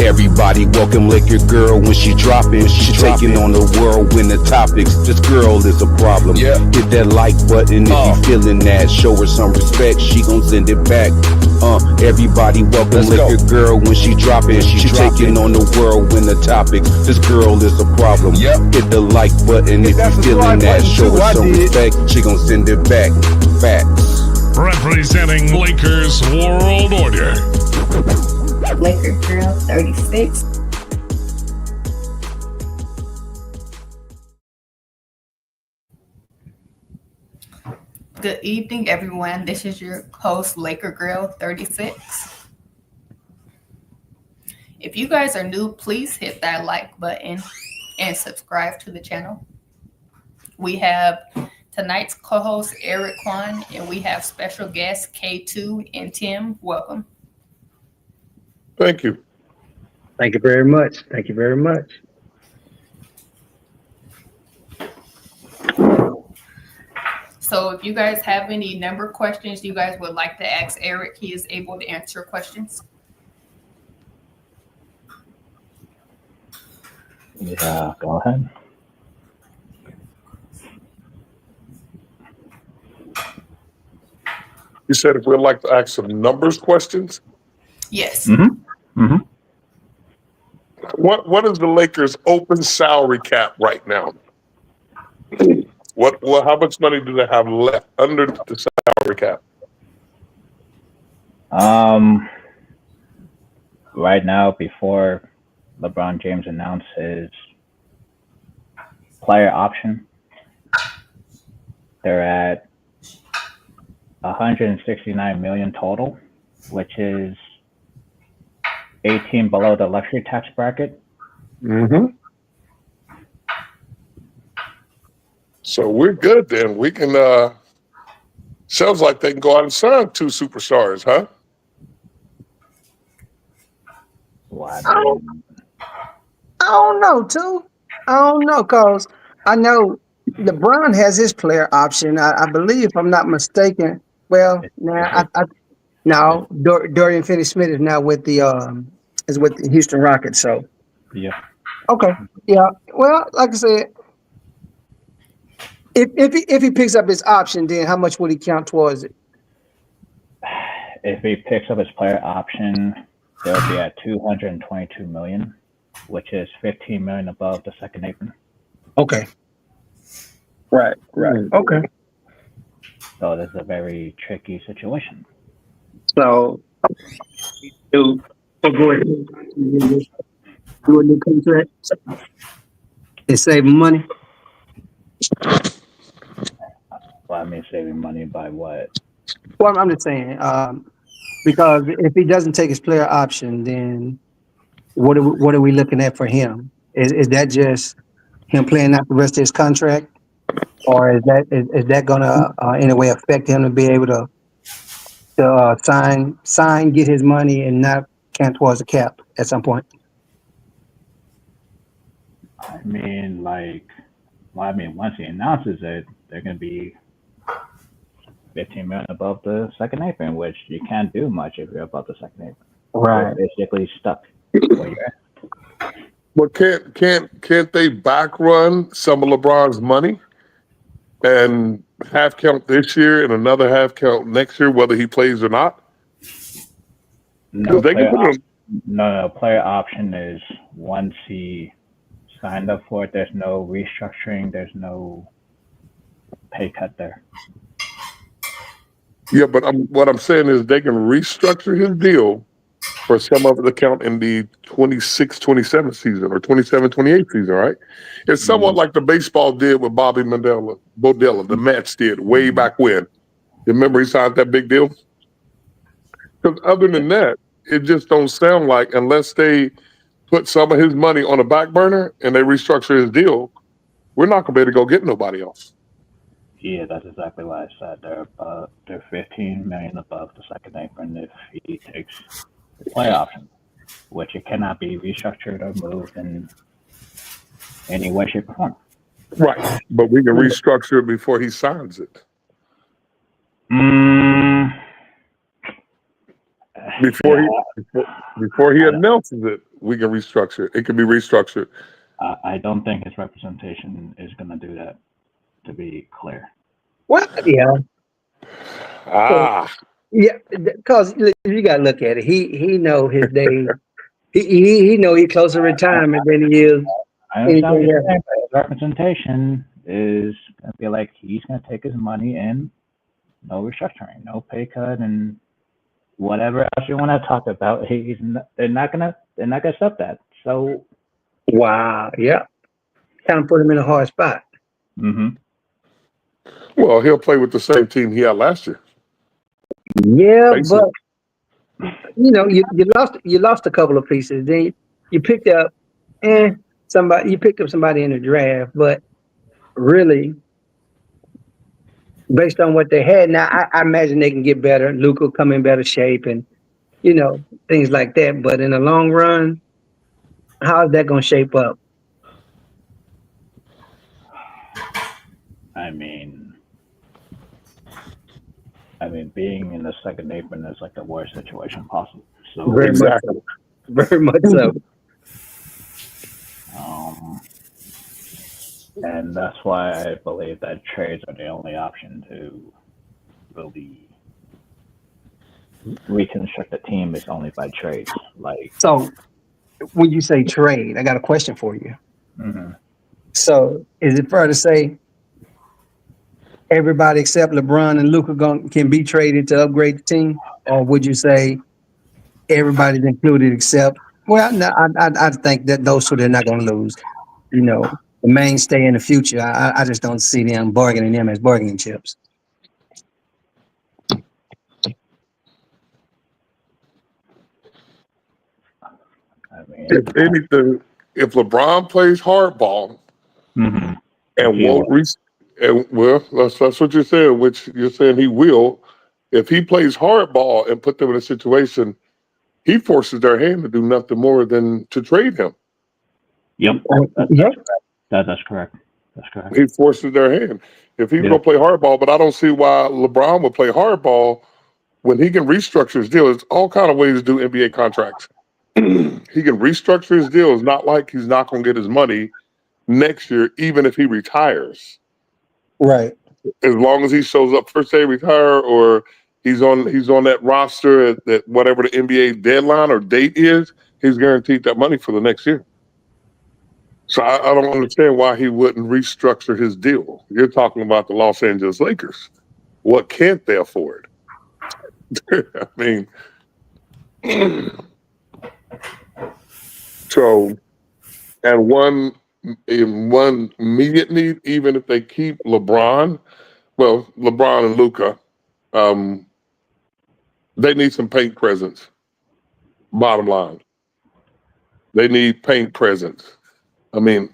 Everybody welcome Laker girl when she dropping. She taking on the world when the topics. This girl is a problem. Yeah. Hit that like button if you feeling that. Show her some respect, she gon' send it back. Everybody welcome Laker girl when she dropping. She taking on the world when the topics. This girl is a problem. Yep. Hit the like button if you feeling that. Show her some respect, she gon' send it back. Facts. Representing Lakers World Order. Laker Girl 36. Good evening, everyone. This is your host, Laker Girl 36. If you guys are new, please hit that like button and subscribe to the channel. We have tonight's co-host, Eric Kwan, and we have special guests, K2 and Tim. Welcome. Thank you. Thank you very much. Thank you very much. So if you guys have any number questions you guys would like to ask Eric, he is able to answer questions. Yeah, go ahead. You said if we'd like to ask some numbers questions. Yes. Mm-hmm. Mm-hmm. What is the Lakers' open salary cap right now? How much money do they have left under the salary cap? Right now, before LeBron James announced his player option, they're at 169 million total, which is 18 below the luxury tax bracket. Mm-hmm. So we're good then. We can sounds like they can go out and sign 2 superstars, huh? I don't know, too. I don't know, because I know LeBron has his player option. I believe, if I'm not mistaken. Well, now Dorian Finney-Smith is now with the Houston Rockets. So Yeah. okay, yeah. Well, like I said, if he picks up his option, then how much would he count towards it? If he picks up his player option, they'll be at 222 million, which is 15 million above the second apron. Okay. Right. Okay. So this is a very tricky situation. So go ahead. Do a new contract and save money. Well, I mean, saving money by what? Well, I'm just saying, because if he doesn't take his player option, then what are we looking at for him? Is that just him playing out the rest of his contract, or is that gonna in a way affect him to be able to sign, get his money, and not count towards the cap at some point? I mean, once he announces it, they're going to be 15 million above the second apron, which you can't do much if you're above the second apron. Right. You're basically stuck where you're at. But can't they back run some of LeBron's money and half count this year and another half count next year, whether he plays or not? No, They can put him. No, player option is once he signed up for it, there's no restructuring, there's no pay cut there. Yeah, but what I'm saying is they can restructure his deal for some of the count in the 26-27 season or 27-28 season, right? It's somewhat like the baseball did with Bobby Bodella, the Mets did way back when. You remember he signed that big deal? Because other than that, it just don't sound like, unless they put some of his money on a back burner and they restructure his deal, we're not going to be able to go get nobody else. Yeah, that's exactly what I said. They're 15 million above the second apron if he takes the play option, which it cannot be restructured or moved in any way, shape, or form. Right, but we can restructure it before he signs it. Before he announces it, we can restructure it. It can be restructured. I don't think his representation is going to do that, to be clear. Well, yeah, Ah, yeah, because you got to look at it. He know his day. He know he closer to retirement than he is I understand what anything you're else. saying, but his representation is going to be like he's going to take his money and no restructuring, no pay cut, and whatever else you want to talk about. They're not going to accept that. So, Wow, yeah, kind of put him in a hard spot. well, he'll play with the same team he had last year. Yeah, Basically. but you lost a couple of pieces. Then you picked up somebody. You picked up somebody in the draft, but really, based on what they had, now I imagine they can get better. Luka will come in better shape, and things like that. But in the long run, how is that going to shape up? I mean, being in the second apron is like the worst situation possible. So, Very much so. Very much so. And that's why I believe that trades are the only option to really reconstruct the team is only by trades. So when you say trade, I got a question for you. Mm-hmm. So is it fair to say everybody except LeBron and Luka can be traded to upgrade the team? Or would you say everybody's included except, well, no, I think that those two, they're not going to lose. The mainstay in the future, I just don't see them bargaining them as bargaining chips. If anything, if LeBron plays hardball Mm-hmm. and won't that's what you're saying, which you're saying he will. If he plays hardball and put them in a situation, he forces their hand to do nothing more than to trade him. Yep. That's correct. That's correct. He forces their hand. If he's going to play hardball, but I don't see why LeBron would play hardball when he can restructure his deal. There's all kind of ways to do NBA contracts. He can restructure his deal. It's not like he's not going to get his money next year, even if he retires. Right. As long as he shows up first day retire, or he's on that roster at whatever the NBA deadline or date is, he's guaranteed that money for the next year. So I don't understand why he wouldn't restructure his deal. You're talking about the Los Angeles Lakers. What can't they afford? I mean, so, and one immediate need, even if they keep LeBron and Luka, they need some paint presence. Bottom line, they need paint presence. I mean,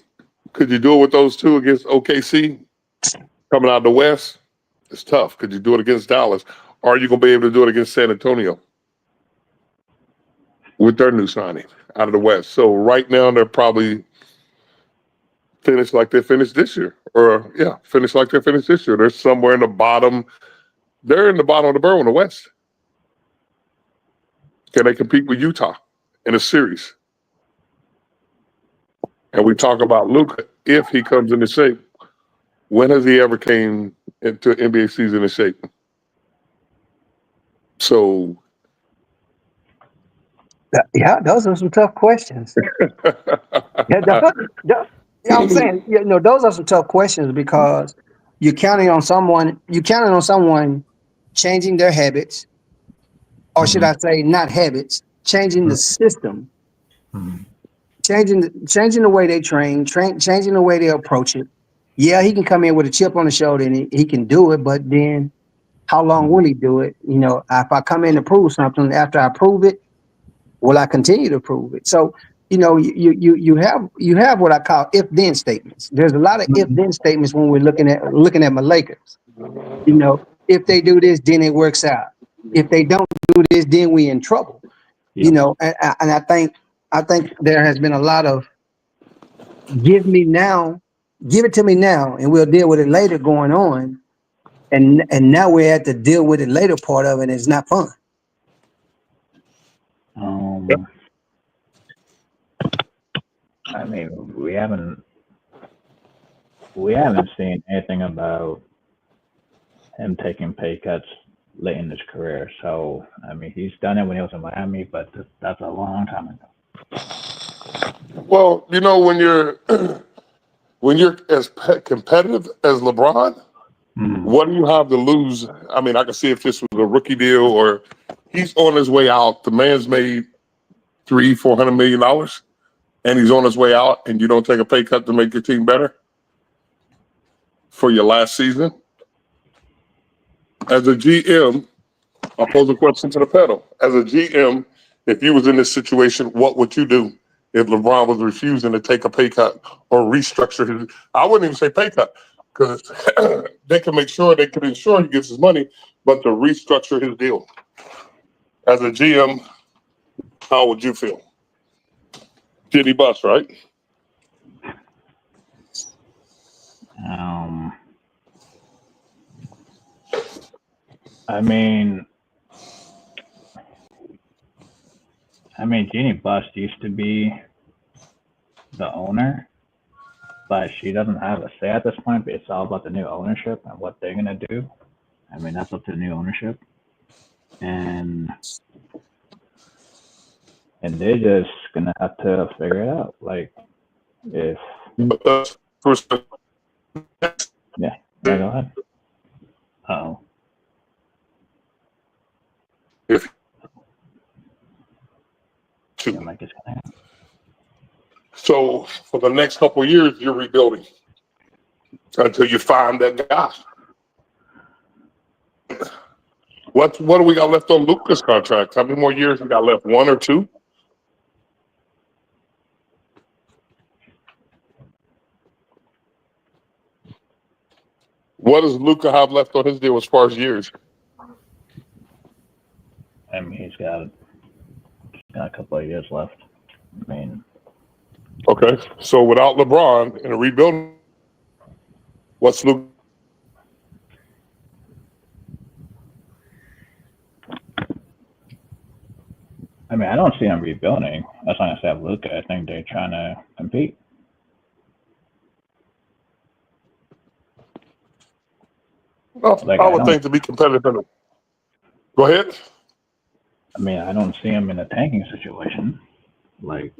could you do it with those two against OKC coming out of the West? It's tough. Could you do it against Dallas? Or are you going to be able to do it against San Antonio with their new signing out of the West? So right now they're probably finished like they finished this year. Finished like they finished this year. They're somewhere in the bottom. They're in the bottom of the barrel in the West. Can they compete with Utah in a series? And we talk about Luka, if he comes into shape. When has he ever came into NBA season in shape? So, yeah, those are some tough questions. I'm saying, those are some tough questions because you're counting on someone changing their habits, or should I say, not habits, changing the system, changing the way they train, changing the way they approach it. Yeah, he can come in with a chip on the shoulder and he can do it, but then how long will he do it? If I come in to prove something, after I prove it, will I continue to prove it? So, you have what I call if-then statements. There's a lot of if-then statements when we're looking at my Lakers. If they do this, then it works out. If they don't do this, then we in trouble. And I think there has been a lot of give it to me now, and we'll deal with it later going on. And now we're at the deal with it later part of it, and it's not fun. I mean, we haven't seen anything about him taking pay cuts late in his career. So, I mean, he's done it when he was in Miami, but that's a long time ago. Well, you know, when you're as competitive as LeBron, what do you have to lose? I mean, I can see if this was a rookie deal or he's on his way out. The man's made $400 million, and he's on his way out, and you don't take a pay cut to make your team better for your last season. As a GM, I'll pose a question to the panel. As a GM, if you was in this situation, what would you do if LeBron was refusing to take a pay cut or restructure his? I wouldn't even say pay cut because they can ensure he gets his money, but to restructure his deal. As a GM, how would you feel? Jenny Bus, right? I mean, Jeannie Bust used to be the owner, but she doesn't have a say at this point. But it's all about the new ownership and what they're gonna do. I mean, that's up to the new ownership, and they're just gonna have to figure it out. Like, if yeah, go ahead. Oh. If so, for the next couple of years, you're rebuilding until you find that guy. What do we got left on Luka's contract? How many more years we got left? 1 or 2? What does Luka have left on his deal as far as years? I mean, he's got a couple of years left. I mean, okay. So without LeBron in a rebuilding, what's Luka? I mean, I don't see him rebuilding. That's not gonna say Luka. I think they're trying to compete. Well, like, I would think to be competitive. Go ahead. I mean, I don't see him in a tanking situation. Like,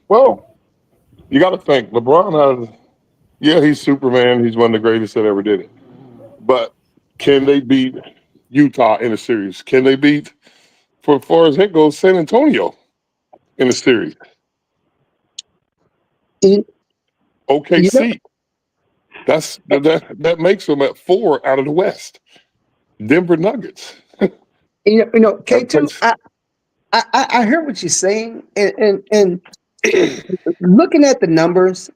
well, you got to think LeBron has. Yeah, he's Superman. He's one of the greatest that ever did it. But can they beat Utah in a series? Can they beat, for as far as it goes, San Antonio in a series? OKC. That makes them at 4 out of the West. Denver Nuggets. You know, K2. I heard what you're saying, and looking at the numbers.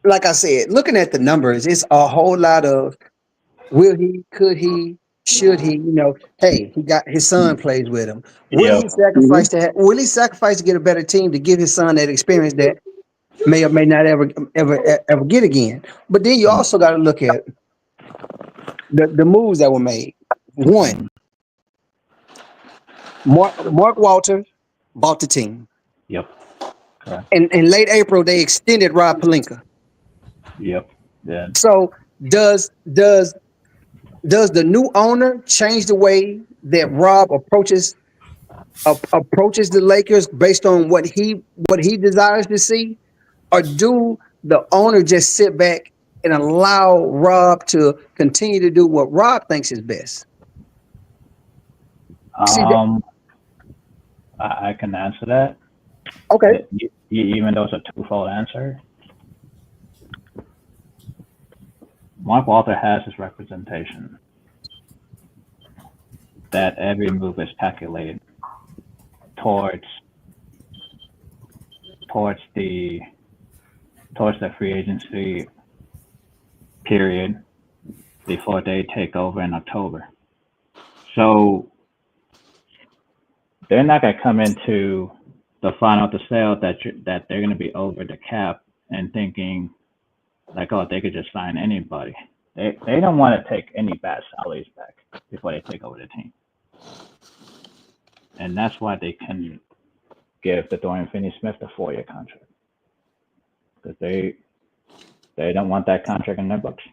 Like I said, looking at the numbers, it's a whole lot of will he, could he, should he? You know, hey, he got his son plays with him. Will he sacrifice will he sacrifice to get a better team to give his son that experience that may or may not ever get again? But then you also got to look at the moves that were made. One, Mark Walters bought the team. Yep. In late April, they extended Rob Pelinka. Yep. Yeah. So does the new owner change the way that Rob approaches the Lakers based on what he desires to see, or do the owner just sit back and allow Rob to continue to do what Rob thinks is best? I can answer that. Okay. Even though it's a twofold answer. Mark Walter has his representation that every move is calculated towards the free agency period before they take over in October. So they're not going to come into the final to sale that they're going to be over the cap and thinking like, oh, they could just sign anybody. They don't want to take any bad salaries back before they take over the team. And that's why they can give the Dorian Finney-Smith the 4-year contract, because they don't want that contract in their books.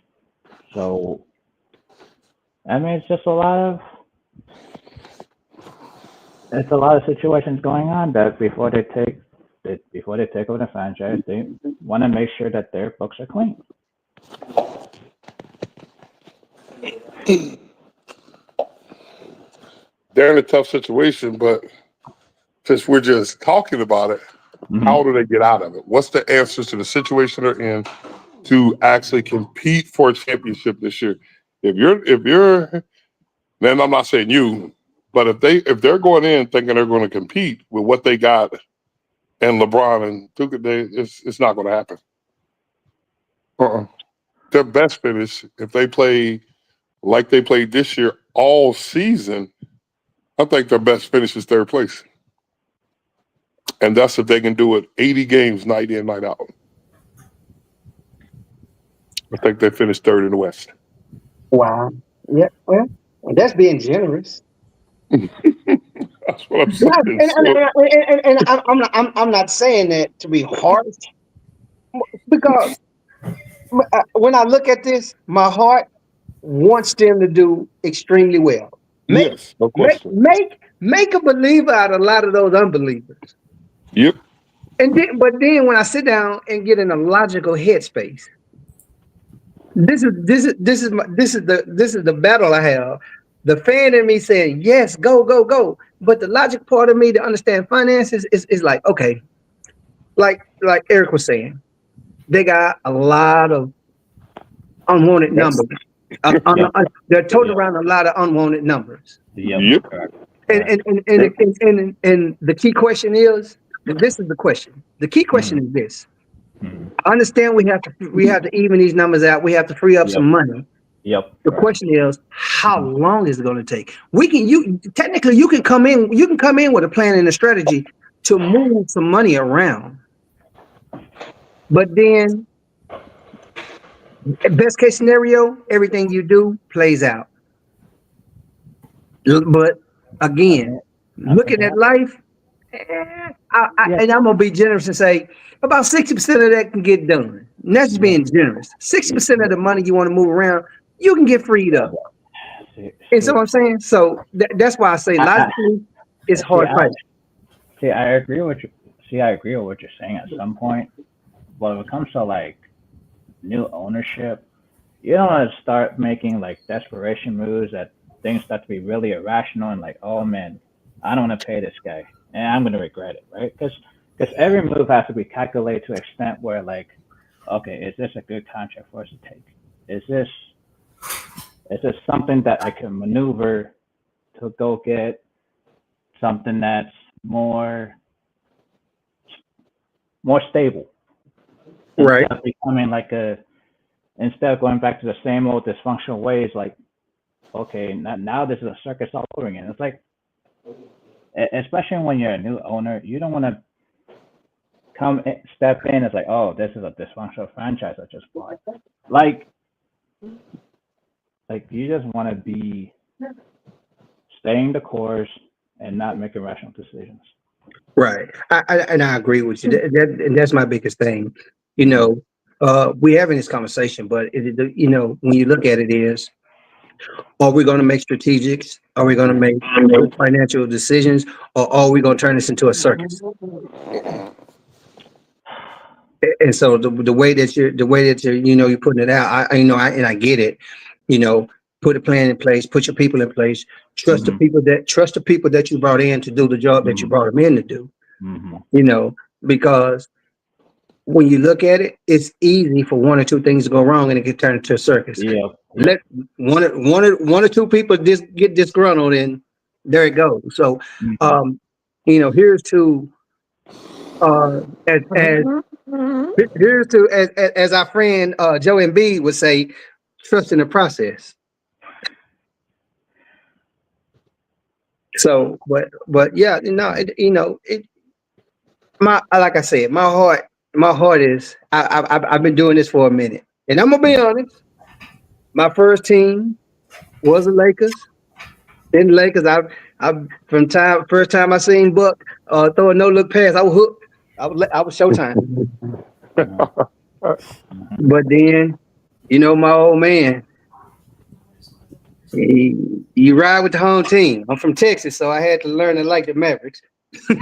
So, I mean, it's just a lot of situations going on that before they take over the franchise, they want to make sure that their books are clean. They're in a tough situation, but since we're just talking about it, how do they get out of it? What's the answers to the situation they're in to actually compete for a championship this year? If you're, then I'm not saying you, but if they're going in thinking they're going to compete with what they got and LeBron and Tuka, it's not going to happen. Their best finish, if they play like they played this year all season, I think their best finish is third place. And that's if they can do it 80 games night in, night out. I think they finished third in the West. Wow. Yeah. Well, that's being generous. That's what I'm saying. And I'm not saying that to be harsh, because when I look at this, my heart wants them to do extremely well. Yes, no question. Make a believer out of a lot of those unbelievers. Yep. But then when I sit down and get in a logical headspace, this is the battle I have. The fan in me saying, yes, go, go, go. But the logic part of me to understand finances is like, okay, like Eric was saying, they got a lot of unwanted numbers. They're toting around a lot of unwanted numbers. Yep. And the key question is, and this is the question. The key question is this. I understand we have to even these numbers out. We have to free up some money. Yep. The question is, how long is it going to take? You can come in with a plan and a strategy to move some money around. But then, best case scenario, everything you do plays out. But again, looking at life, and I'm gonna be generous and say about 60% of that can get done. And that's being generous. 60% of the money you want to move around, you can get freed up. And so I'm saying, so that's why I say logically, it's hard fight. I agree with what you're saying at some point, but when it comes to like new ownership, you don't want to start making like desperation moves that things start to be really irrational and like, oh man, I don't want to pay this guy and I'm going to regret it, right? Because every move has to be calculated to an extent where like, okay, is this a good contract for us to take? Is this something that I can maneuver to go get something that's more stable? Right. Instead of becoming like instead of going back to the same old dysfunctional ways, like, okay, now this is a circus all over again. It's like, especially when you're a new owner, you don't want to step in. It's like, oh, this is a dysfunctional franchise I just bought. Like you just want to be staying the course and not making rational decisions. Right. I agree with you. And that's my biggest thing. You know, we're having this conversation, but when you look at it is, are we going to make strategics? Are we going to make financial decisions, or are we going to turn this into a circus? And so the way that you're you're putting it out, I get it. Put a plan in place, put your people in place, trust the people that you brought in to do the job that you brought them in to do. Because when you look at it, it's easy for one or two things to go wrong and it can turn into a circus. Yeah. Let one or two people get disgruntled and there it goes. So, here's to as our friend Joe Embiid would say, trust in the process. So, but yeah, like I said, my heart is, I've been doing this for a minute, and I'm gonna be honest. My first team was the Lakers. Then the Lakers, First time I seen Buck throw a no look pass, I was hooked. I was Showtime. But then, my old man, you ride with the home team. I'm from Texas, so I had to learn to like the Mavericks. So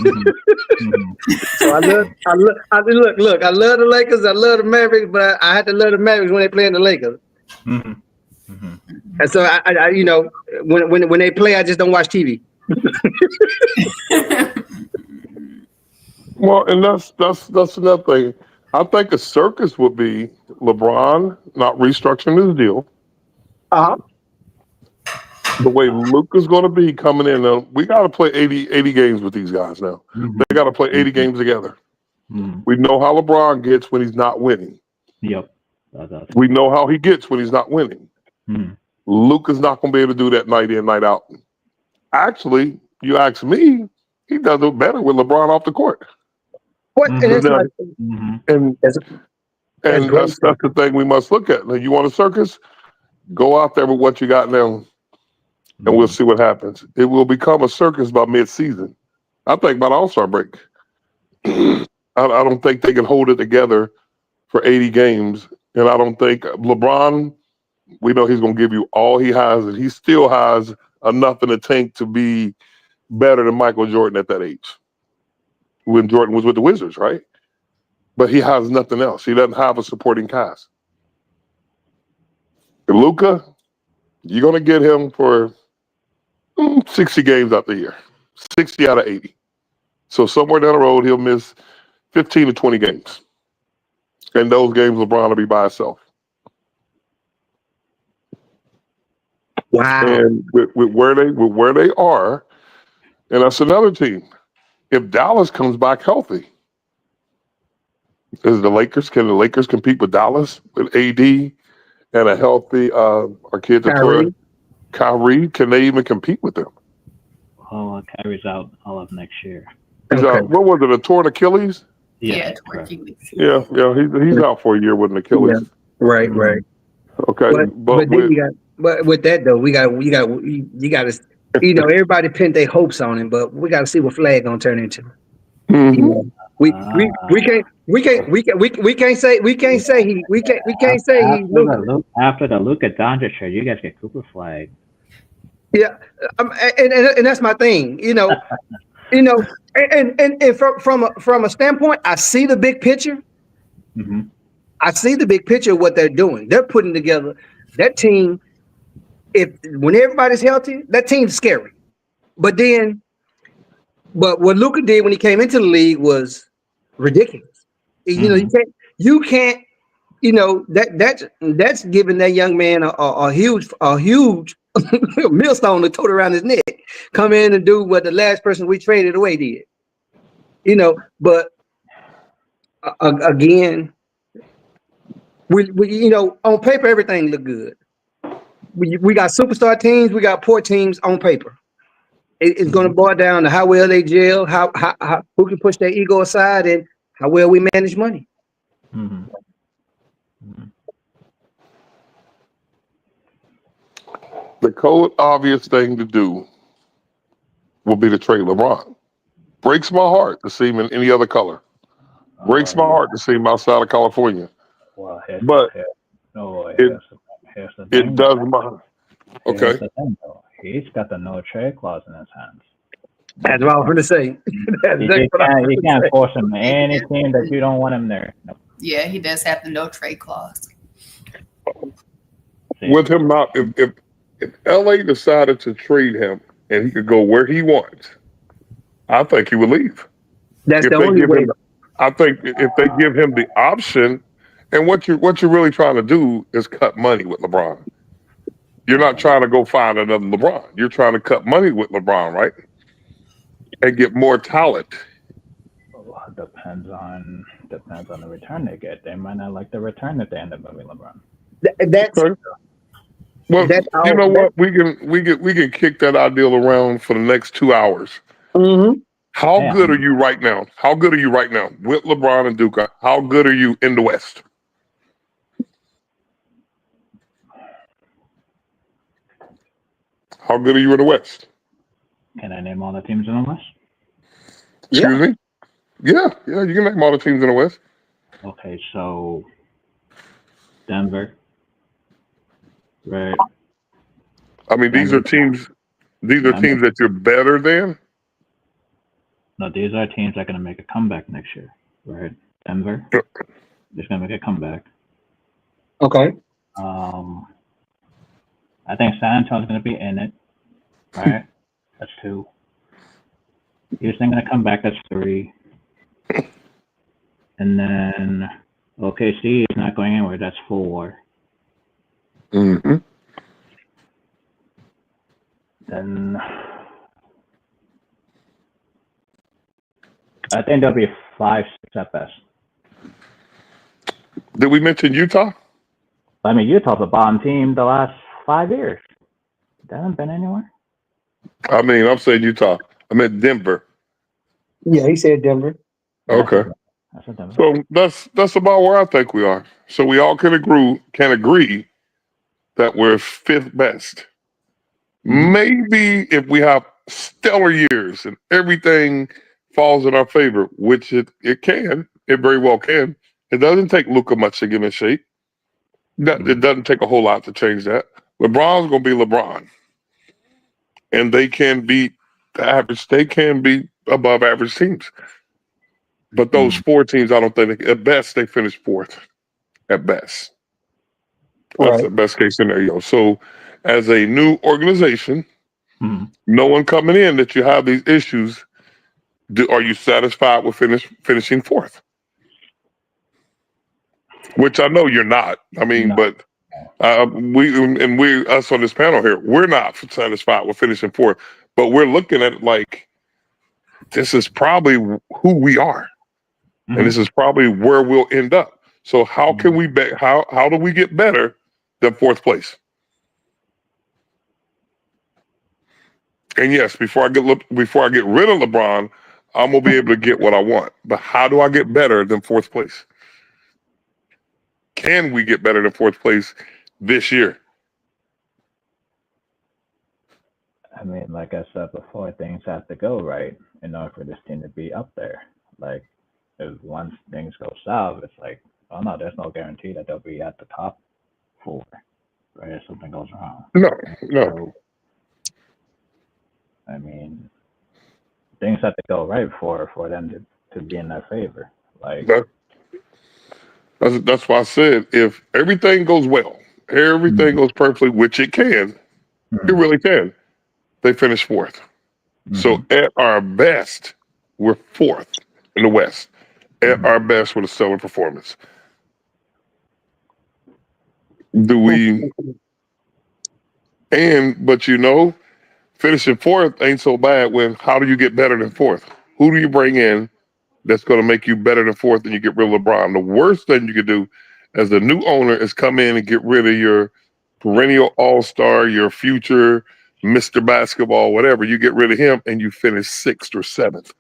I love the Lakers. I love the Mavericks, but I had to love the Mavericks when they play in the Lakers. And so I when they play, I just don't watch TV. Well, and that's another thing. I think a circus would be LeBron not restructuring his deal. The way Luka's going to be coming in, now, we got to play 80 games with these guys now. They got to play 80 games together. We know how LeBron gets when he's not winning. Yep. We know how he gets when he's not winning. Luka's not going to be able to do that night in, night out. Actually, you ask me, he does it better with LeBron off the court. What? And that's the thing we must look at. Now, you want a circus? Go out there with what you got now, and we'll see what happens. It will become a circus by mid-season. I think by the All-Star break. I don't think they can hold it together for 80 games, and I don't think LeBron, we know he's going to give you all he has, and he still has enough in the tank to be better than Michael Jordan at that age, when Jordan was with the Wizards, right? But he has nothing else. He doesn't have a supporting cast. Luka, you're going to get him for 60 games out the year, 60 out of 80. So somewhere down the road, he'll miss 15 to 20 games. And those games, LeBron will be by himself. Wow. And with where they are, and that's another team. If Dallas comes back healthy, can the Lakers compete with Dallas with AD and a healthy our kid Kyrie? Can they even compete with them? Oh, Kyrie's out all of next year. He's out. What was it? A torn Achilles? Yeah, torn Achilles. Yeah. He's out for a year with an Achilles. Yeah. Right. Okay, but then with that though, you got to, everybody pinned their hopes on him, but we got to see what Flag gonna turn into. We can't say he after the Luka Doncic show, you guys get Cooper Flag. Yeah, and that's my thing. And from a standpoint, I see the big picture. I see the big picture of what they're doing. They're putting together that team. When everybody's healthy, that team's scary. But what Luka did when he came into the league was ridiculous. You can't. That's giving that young man a huge millstone to tote around his neck. Come in and do what the last person we traded away did. But again, we on paper everything look good. We got superstar teams, we got poor teams on paper. It's going to boil down to how well they gel, how who can push their ego aside, and how well we manage money. The cold obvious thing to do will be to trade LeBron. Breaks my heart to see him in any other color. Breaks my heart to see him outside of California. Well, it does my okay. He's got the no trade clause in his hands. That's what I was going to say. You can't force him to any team that you don't want him there. Nope. Yeah, he does have the no trade clause. With him not, if LA decided to trade him and he could go where he wants, I think he would leave. That's the only way. I think if they give him the option, and what you're really trying to do is cut money with LeBron. You're not trying to go find another LeBron. You're trying to cut money with LeBron, right? And get more talent. Depends on the return they get. They might not like the return that they end up moving LeBron. That's okay. Well, you know what? We can kick that ideal around for the next 2 hours. How good are you right now? How good are you right now with LeBron and Duka? How good are you in the West? How good are you in the West? Can I name all the teams in the West? Excuse me? Yeah, you can name all the teams in the West. Okay, so Denver, right? I mean, these Denver. are teams Denver. that you're better than. No, these are teams that are going to make a comeback next year, right? Denver is going to make a comeback. Okay. I think San Antonio's going to be in it, right? That's 2. Houston going to come back. That's 3. And then OKC is not going anywhere. That's 4. Mm-hmm. Then I think there'll be 5, 6 at best. Did we mention Utah? I mean, Utah's a bottom team the last 5 years. They haven't been anywhere. I mean, I'm saying Utah. I meant Denver. Yeah, he said Denver. Okay. That's a Denver. So that's about where I think we are. So we all can agree that we're 5th best. Maybe if we have stellar years and everything falls in our favor, which it very well can. It doesn't take Luka much to get in shape. It doesn't take a whole lot to change that. LeBron's gonna be LeBron, and they can beat the average. They can be above average teams. But those 4 teams, I don't think at best they finish 4th. At best, that's the best case scenario. So, as a new organization, no one coming in that you have these issues. Are you satisfied with finishing 4th? Which I know you're not. I mean, No. but we us on this panel here, we're not satisfied with finishing 4th. But we're looking at it like this is probably who we are, and this is probably where we'll end up. So how can we how do we get better than 4th place? And yes, before I get rid of LeBron, I'm gonna be able to get what I want. But how do I get better than 4th place? Can we get better than 4th place this year? I mean, like I said before, things have to go right in order for this team to be up there. Like, if once things go south, it's like, oh no, there's no guarantee that they'll be at the top 4, right? If something goes wrong. No. So, I mean, things have to go right for them to be in their favor. Like, that's why I said if everything goes well, everything goes perfectly, which it can, it really can. They finish 4th. So at our best, we're 4th in the West. At our best with a stellar performance. Do we? But finishing 4th ain't so bad. How do you get better than 4th? Who do you bring in that's going to make you better than 4th and you get rid of LeBron? The worst thing you could do as the new owner is come in and get rid of your perennial all-star, your future Mr. Basketball, whatever. You get rid of him and you finish 6th or 7th,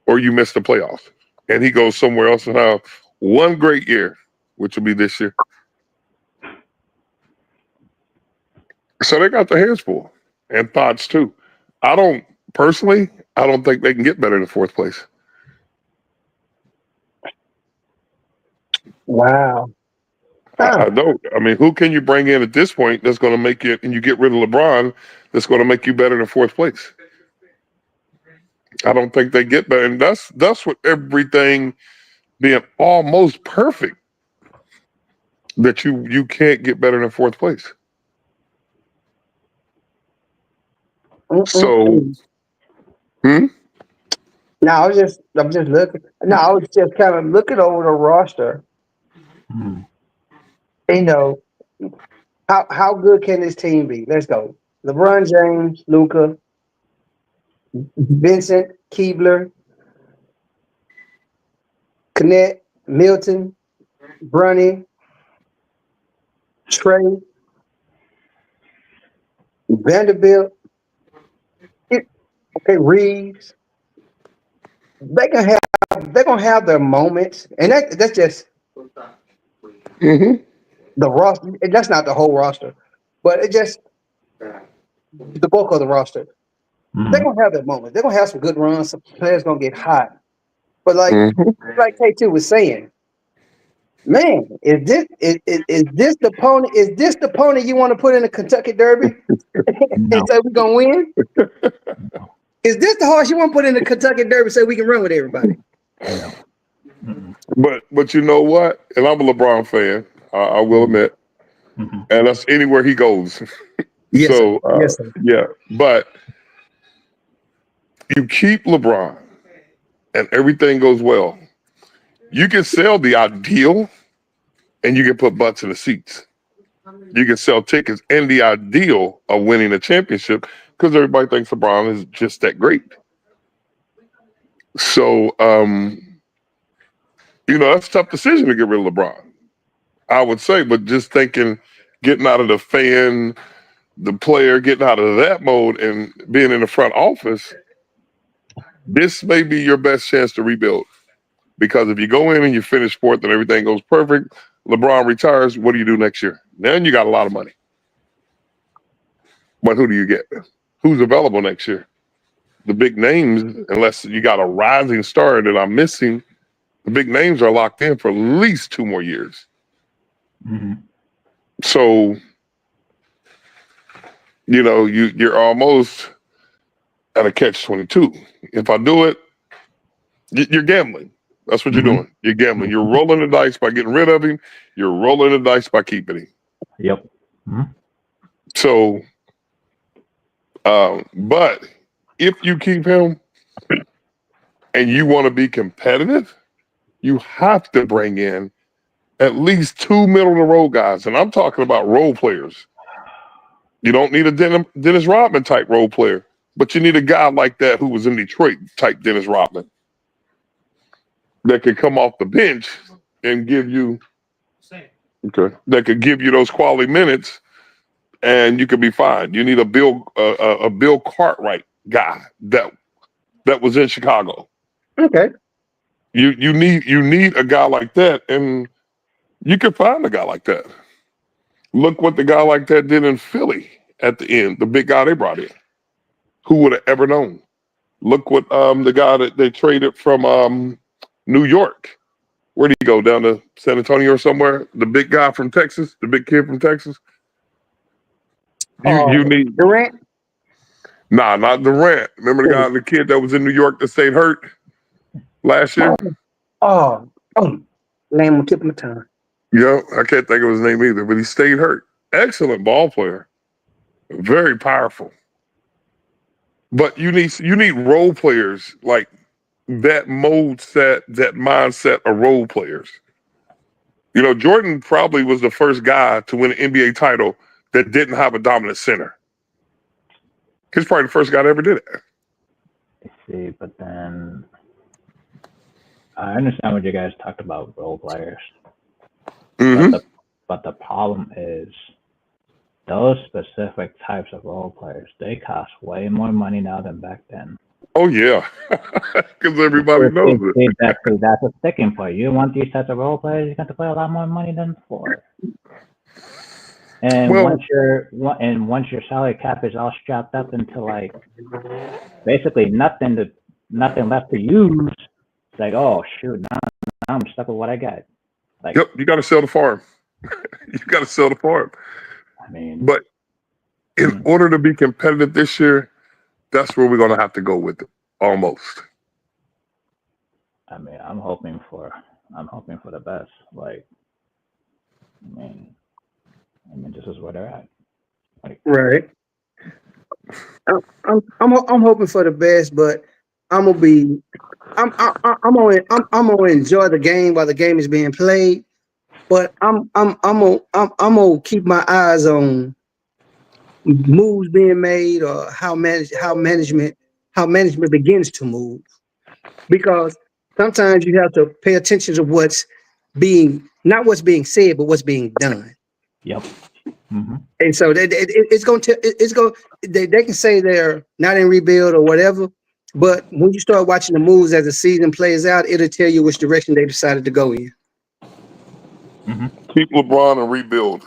or you miss the playoffs. And he goes somewhere else and have one great year, which will be this year. So they got their hands full and thoughts too. I don't think they can get better than 4th place. Wow. I don't. I mean, who can you bring in at this point that's going to make it, and you get rid of LeBron, that's going to make you better than 4th place? I don't think they get better. And that's what everything being almost perfect, that you can't get better than 4th place. So, Now I'm just looking. No, I was just kind of looking over the roster. How good can this team be? Let's go. LeBron James, Luka, Vincent, Keebler, Knet, Milton, Bronny, Trey, Vanderbilt, Reeves. They're gonna have their moments, and that's just the roster. That's not the whole roster, but it just the bulk of the roster. they're gonna have that moment. They're gonna have some good runs. Some players gonna get hot. But Mhm. like K2 was saying, man, is this the pony? Is this the pony you want to put in the Kentucky Derby and No. say we're gonna win? Is this the horse you want to put in the Kentucky Derby so we can run with everybody? No. Mm-mm. But you know what? And I'm a LeBron fan. I will admit, Mhm. and that's anywhere he goes. Yes, So sir. Yes, sir. yeah, but you keep LeBron, and everything goes well. You can sell the ideal, and you can put butts in the seats. You can sell tickets and the ideal of winning a championship because everybody thinks LeBron is just that great. So, that's a tough decision to get rid of LeBron, I would say. But just thinking, getting out of the fan, the player, getting out of that mode and being in the front office, this may be your best chance to rebuild. Because if you go in and you finish fourth and everything goes perfect, LeBron retires, what do you do next year? Then you got a lot of money. But who do you get? Who's available next year? The big names, unless you got a rising star that I'm missing, the big names are locked in for at least 2 more years. Mhm. So, you're almost at a catch-22. If I do it, you're gambling. That's what you're Mhm. doing. You're gambling. You're rolling the dice by getting rid of him. You're rolling the dice by keeping him. Yep. Mhm. So, but if you keep him and you want to be competitive, you have to bring in at least 2 middle of the road guys. And I'm talking about role players. You don't need a Dennis Rodman type role player, but you need a guy like that who was in Detroit type Dennis Rodman that could come off the bench and give you those quality minutes, and you could be fine. You need a Bill Cartwright guy that was in Chicago. Okay. You need a guy like that, and you can find a guy like that. Look what the guy like that did in Philly at the end. The big guy they brought in. Who would have ever known? Look what the guy that they traded from New York. Where did he go? Down to San Antonio or somewhere? The big guy from Texas, the big kid from Texas. You need Durant. not Durant. Remember the kid that was in New York that stayed hurt last year? Oh, name on tip of my tongue. Yeah, I can't think of his name either, but he stayed hurt. Excellent ball player, very powerful. But you need role players like that mindset of role players. Jordan probably was the first guy to win an NBA title that didn't have a dominant center. He's probably the first guy that ever did it. I see, but then I understand what you guys talked about role players. Mm-hmm. But the problem is those specific types of role players, they cost way more money now than back then. Oh yeah, because everybody knows it. That's a sticking point. You want these types of role players, you have to pay a lot more money than before. And once your salary cap is all strapped up into like basically nothing left to use, it's like, oh shoot, now I'm stuck with what I got. Like, yep, you got to sell the farm. You got to sell the farm. I mean, But in order to be competitive this year, that's where we're going to have to go with it. Almost. I mean, I'm hoping for the best. Like, I mean, this is where they're at. Like, Right. I'm hoping for the best, but I'm gonna enjoy the game while the game is being played. But I'm gonna keep my eyes on moves being made or how management begins to move, because sometimes you have to pay attention to not what's being said, but what's being done. yep. Mm-hmm. And so they can say they're not in rebuild or whatever, but when you start watching the moves as the season plays out, it'll tell you which direction they decided to go in. Mm-hmm. Keep LeBron and rebuild.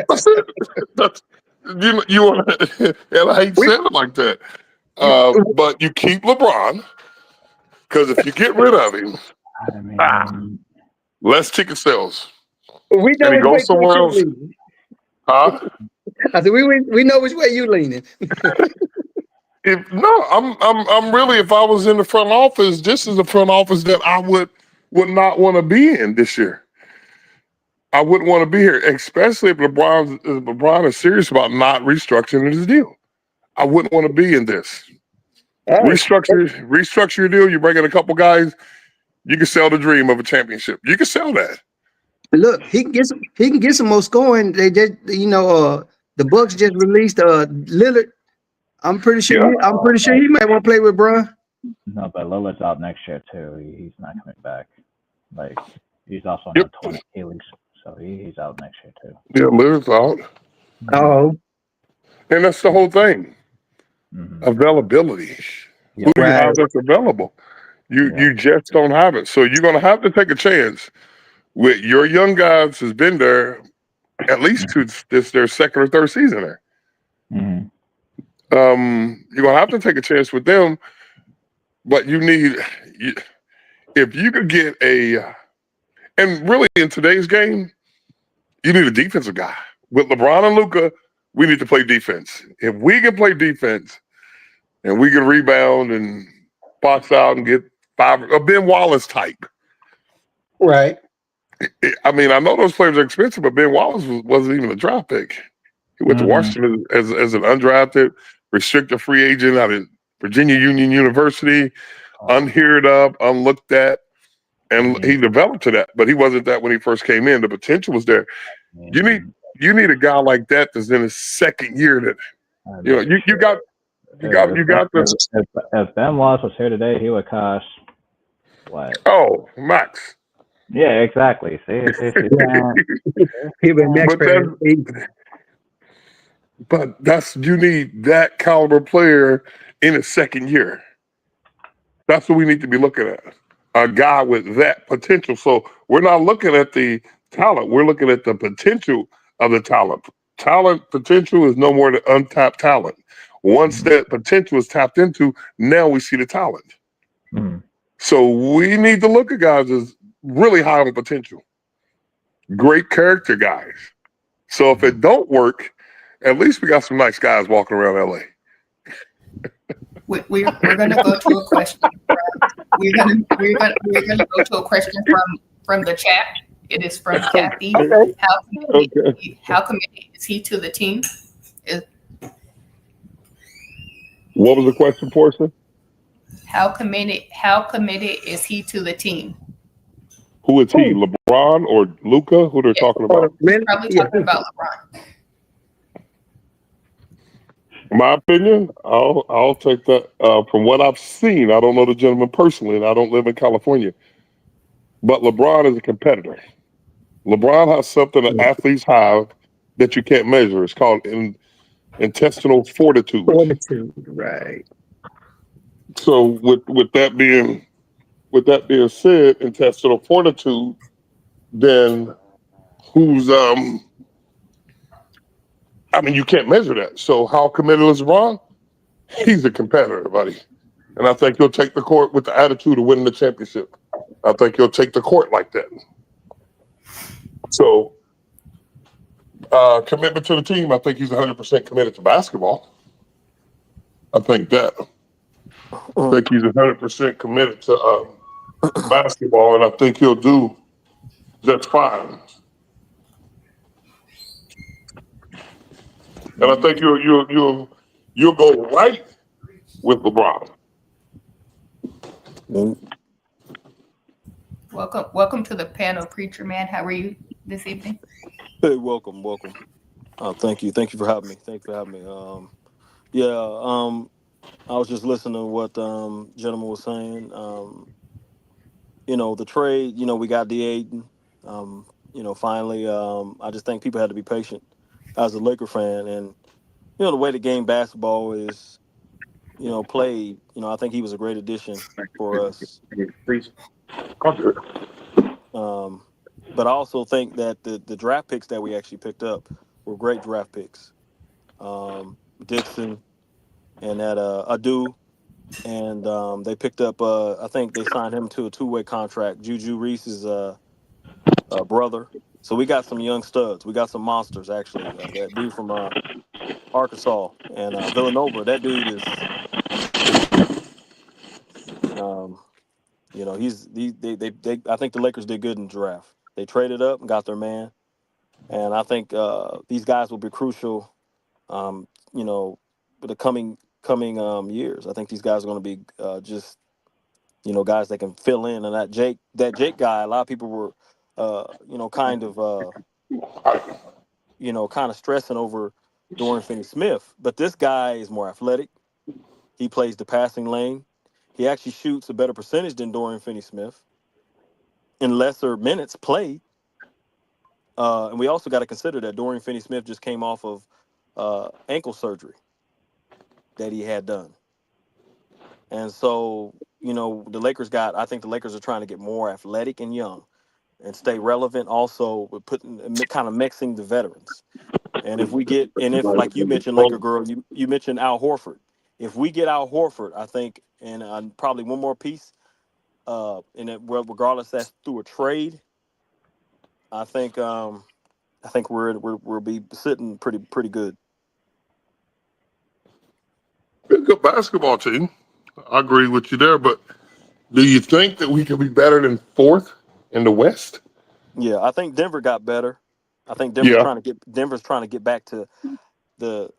That's it. you want to, and I hate saying it like that. But you keep LeBron because if you get rid of him, I mean, less ticket sales, We know and he which way goes somewhere you else. leaning. Huh? I said we know which way you leaning. I'm really. If I was in the front office, this is the front office that I would not want to be in this year. I wouldn't want to be here, especially if LeBron is serious about not restructuring his deal. I wouldn't want to be in this. All right. Restructure your deal. You bring in a couple guys. You can sell the dream of a championship. You can sell that. Look, he can get some more scoring. They just the Bucks just released Lillard. I'm pretty sure he might want to play with Bron. no, but Lillard's out next year too. He's not coming back. Like he's also on Yep. a 20 Achilles, so he's out next year too. Yeah, Lillard's out, Oh, and that's the whole thing. Mm-hmm. Availability. Yep. Who do you Right. have that's available? You Yeah. just don't have it. So you're gonna have to take a chance with your young guys who's been there at least to this their second or third season there. Mm-hmm. You're gonna have to take a chance with them, but if you could get and really in today's game, you need a defensive guy. With LeBron and Luka, we need to play defense. If we can play defense and we can rebound and box out and get a Ben Wallace type. right. I mean, I know those players are expensive, but Ben Wallace wasn't even a draft pick. He went to Washington as an undrafted, restricted free agent out of Virginia Union University, unheard of, unlooked at, and he developed to that. But he wasn't that when he first came in. The potential was there. You need a guy like that that's in his second year. That you got this. If Ben Wallace was here today, he would cost what? Oh, max. Yeah, exactly. See, He been next but you need that caliber player in his second year. That's what we need to be looking at. A guy with that potential. So we're not looking at the talent. We're looking at the potential of the talent. Talent potential is no more than untapped talent. Once that potential is tapped into, now we see the talent. So we need to look at guys as really high on potential. Great character guys. So if it don't work, at least we got some nice guys walking around LA. We're going to go to a question. We're going to go to a question from the chat. It is from Kathy. Okay. How committed is he to the team? What was the question, Portia? How committed is he to the team? Who is he? LeBron or Luka? Who they're talking about? Probably talking about LeBron. My opinion, I'll take that. From what I've seen, I don't know the gentleman personally, and I don't live in California. But LeBron is a competitor. LeBron has something that athletes have that you can't measure. It's called intestinal fortitude. Right. So with that being said, intestinal fortitude, then who's I mean, you can't measure that. So how committed is LeBron? He's a competitor, buddy. And I think he'll take the court with the attitude of winning the championship. I think he'll take the court like that. So commitment to the team, I think he's 100% committed to basketball. I think that. I think he's 100% committed to basketball, and I think he'll do just fine. And I think you'll go right with LeBron. Welcome to the panel, Preacher Man. How are you this evening? Hey, welcome. Thank you for having me. I was just listening to what gentleman was saying. The trade. We got D. Ayton. Finally. I just think people had to be patient as a Laker fan, and the way the game basketball is, played. I think he was a great addition for us. But I also think that the draft picks that we actually picked up were great draft picks. Dixon, and that Adu, and they picked up. I think they signed him to a two-way contract. Juju Reese's brother. So we got some young studs. We got some monsters actually. That dude from Arkansas and Villanova. That dude is um, they I think the Lakers did good in the draft. They traded up and got their man, and I think these guys will be crucial. Um, you know, for the coming years. I think these guys are going to be just guys that can fill in. And that Jake guy, a lot of people were kind of stressing over Dorian Finney-Smith, but this guy is more athletic. He plays the passing lane. He actually shoots a better percentage than Dorian Finney-Smith in lesser minutes played. And we also got to consider that Dorian Finney-Smith just came off of ankle surgery that he had done. And so, I think the Lakers are trying to get more athletic and young and stay relevant. Also, with kind of mixing the veterans. And if like you mentioned, Laker girl, you mentioned Al Horford. If we get Al Horford, I think, and probably one more piece, regardless that's through a trade, I think we'll be sitting pretty good. Been a good basketball team. I agree with you there, but do you think that we could be better than fourth in the West? Yeah, I think Denver got better. I think Yeah. Denver's trying to get back to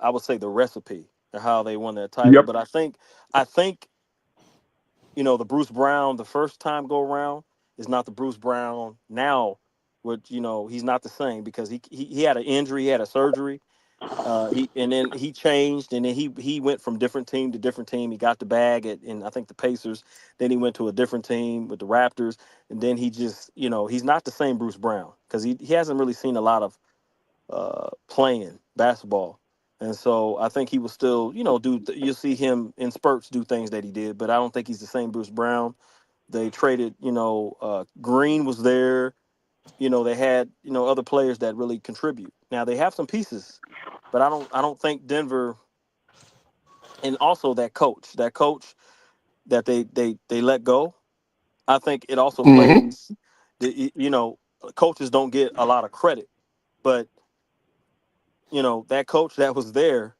I would say the recipe of how they won that title. Yep. But I think the Bruce Brown the first time go around is not the Bruce Brown now. Which he's not the same because he had an injury, he had a surgery. He changed, and then he went from different team to different team. He got the bag in I think the Pacers. Then he went to a different team with the Raptors, and then he just he's not the same Bruce Brown because he hasn't really seen a lot of playing basketball, and so I think he will still you'll see him in spurts do things that he did, but I don't think he's the same Bruce Brown. They traded Green was there. They had other players that really contribute. Now they have some pieces, but I don't think Denver, and also that coach that they let go. I think it also Mm-hmm. plays. Coaches don't get a lot of credit, but that coach that was there,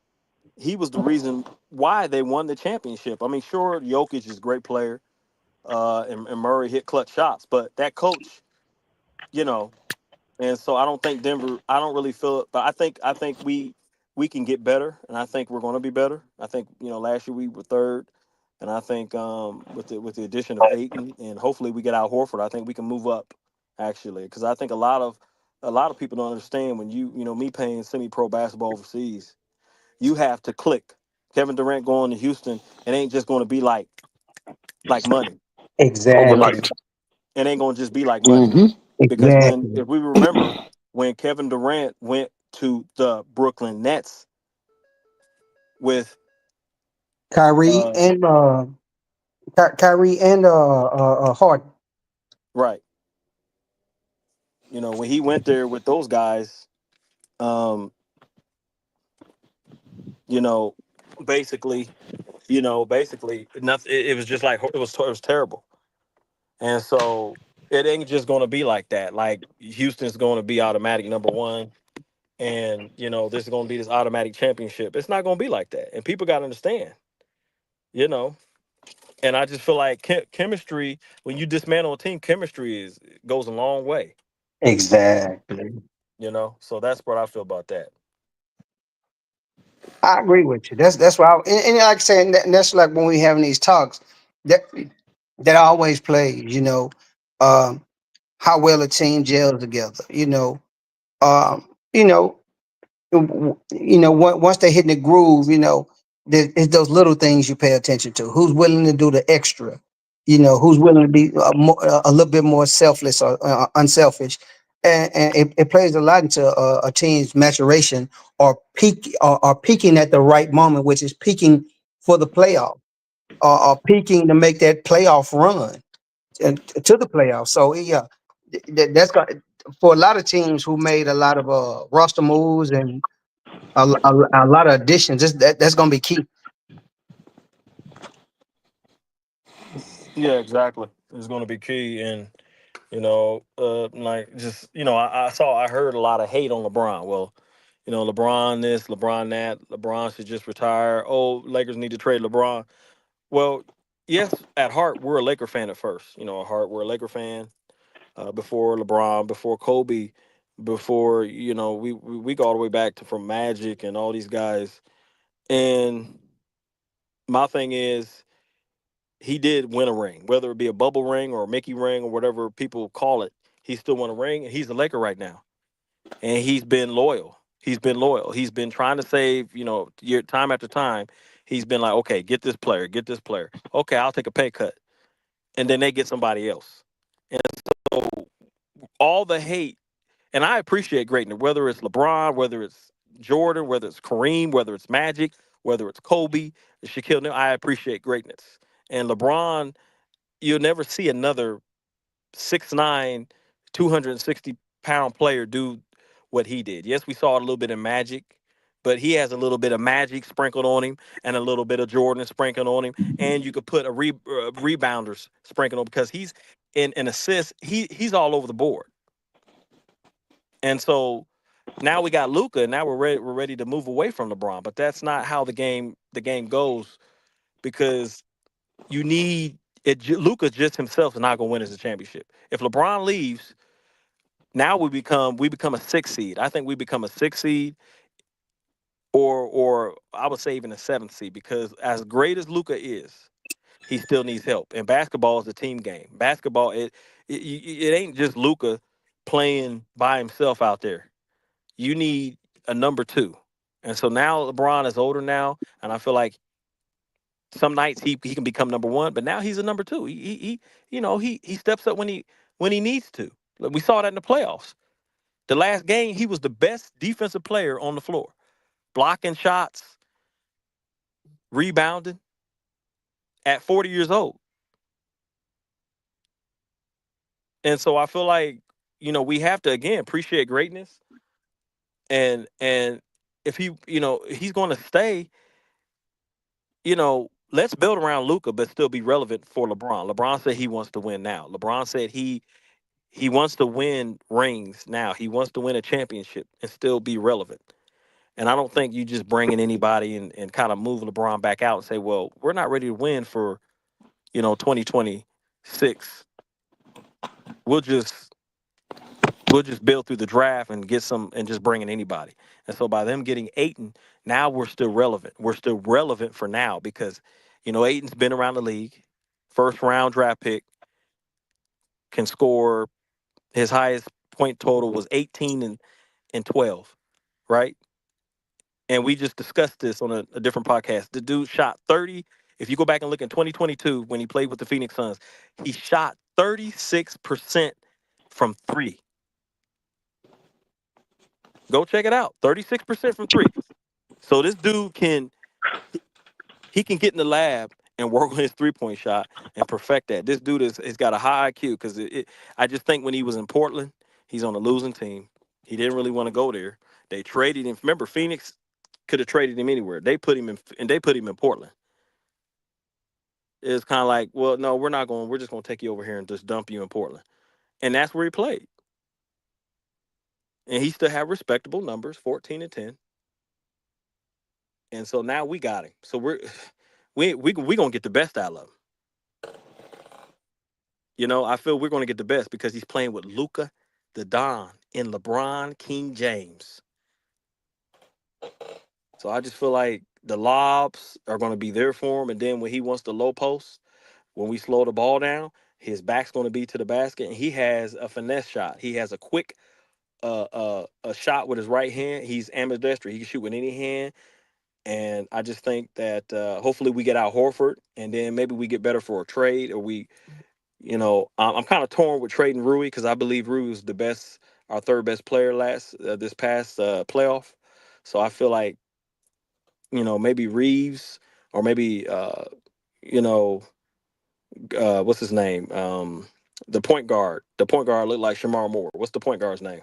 he was the reason why they won the championship. I mean, sure, Jokic is a great player, and Murray hit clutch shots, but that coach, you know, and so I don't think Denver. I don't really feel it, but I think we can get better, and I think we're going to be better. I think last year we were third, and I think with the addition of Aiton, and hopefully we get Al Horford, I think we can move up actually, because I think a lot of people don't understand when me paying semi-pro basketball overseas, you have to click. Kevin Durant going to Houston, it ain't just going to be like money. Exactly. Overnight. It ain't going to just be like money. Mm-hmm. Because Exactly. if we remember, when Kevin Durant went to the Brooklyn Nets with Kyrie uh and Kyrie and Harden. right, when he went there with those guys, um, you know, basically nothing. It was just like it was terrible, and so it ain't just going to be like that. Like Houston's going to be automatic number one, and this is going to be this automatic championship. It's not going to be like that, and people got to understand, you know. And I just feel like chemistry, when you dismantle a team, chemistry goes a long way, Exactly. So that's what I feel about that. I agree with you. That's why. And like I say, and that's like when we having these talks, that that always plays. Um, how well a team gels together. Um, you know, once they hit in the groove, it's those little things you pay attention to. Who's willing to do the extra? Who's willing to be a little bit more selfless or unselfish, and it plays a lot into a team's maturation or peaking at the right moment, which is peaking for the playoff or peaking to make that playoff run and to the playoffs. So yeah, that's got for a lot of teams who made a lot of roster moves and a lot of additions. That's going to be key. Yeah, exactly. It's going to be key, and like just I heard a lot of hate on LeBron. Well, LeBron this, LeBron that, LeBron should just retire. Oh, Lakers need to trade LeBron. Well, yes, at heart we're a Laker fan at first. At heart we're a Laker fan. Before LeBron, before Kobe, before we go all the way back to from Magic and all these guys. And my thing is, he did win a ring, whether it be a bubble ring or a Mickey ring or whatever people call it. He still won a ring, and he's a Laker right now. And he's been loyal. He's been loyal. He's been trying to save, year time after time. He's been like, okay, get this player, get this player. Okay, I'll take a pay cut, and then they get somebody else. And so all the hate, and I appreciate greatness, whether it's LeBron, whether it's Jordan, whether it's Kareem, whether it's Magic, whether it's Kobe, Shaquille O'Neal. I appreciate greatness. And LeBron, you'll never see another 6'9", 260-pound player do what he did. Yes, we saw it a little bit in Magic, but he has a little bit of Magic sprinkled on him and a little bit of Jordan sprinkled on him. And you could put a rebounders sprinkled on because he's in assists. He's all over the board. And so now we got Luka, and now we're ready to move away from LeBron. But that's not how the game goes, because you need it. Luka just himself is not going to win as a championship. If LeBron leaves, now we become a 6 seed. I think we become a 6 seed, or I would say even a 7th seed, because as great as Luka is, he still needs help. And basketball is a team game. Basketball, it ain't just Luka playing by himself out there. You need a number 2. And so now LeBron is older now, and I feel like some nights he can become number 1, but now he's a number 2. He steps up when he needs to. Like, we saw that in the playoffs. The last game, he was the best defensive player on the floor, blocking shots, rebounding at 40 years old. And so I feel like, we have to, again, appreciate greatness. And if he's going to stay, let's build around Luka, but still be relevant for LeBron. LeBron said he wants to win now. LeBron said he wants to win rings now. He wants to win a championship and still be relevant. And I don't think you just bring in anybody and kind of move LeBron back out and say, well, we're not ready to win for, 2026. We'll just build through the draft and get some and just bring in anybody. And so by them getting Ayton, now we're still relevant. We're still relevant for now because, Ayton's been around the league, first round draft pick, can score. His highest point total was 18 and 12, right? And we just discussed this on a different podcast. The dude shot 30. If you go back and look in 2022 when he played with the Phoenix Suns, he shot 36% from 3. Go check it out. 36% from 3. So this dude can get in the lab and work on his 3-point shot and perfect that. This dude has got a high IQ because I just think when he was in Portland, he's on a losing team. He didn't really want to go there. They traded him. Remember, Phoenix could have traded him anywhere. They put him in Portland. It's kind of like, well, no, we're not going. We're just going to take you over here and just dump you in Portland, and that's where he played. And he still had respectable numbers, 14 and 10. And so now we got him. So we gonna get the best out of him. I feel we're gonna get the best because he's playing with Luka, the Don, and LeBron King James. So I just feel like the lobs are gonna be there for him, and then when he wants the low post, when we slow the ball down, his back's gonna be to the basket, and he has a finesse shot. He has a quick a shot with his right hand. He's ambidextrous. He can shoot with any hand. And I just think that hopefully we get out Horford, and then maybe we get better for a trade, or I'm kind of torn with trading Rui because I believe Rui is our third best player this past playoff. So I feel like, maybe Reeves, or maybe what's his name? The point guard. The point guard looked like Shamar Moore. What's the point guard's name?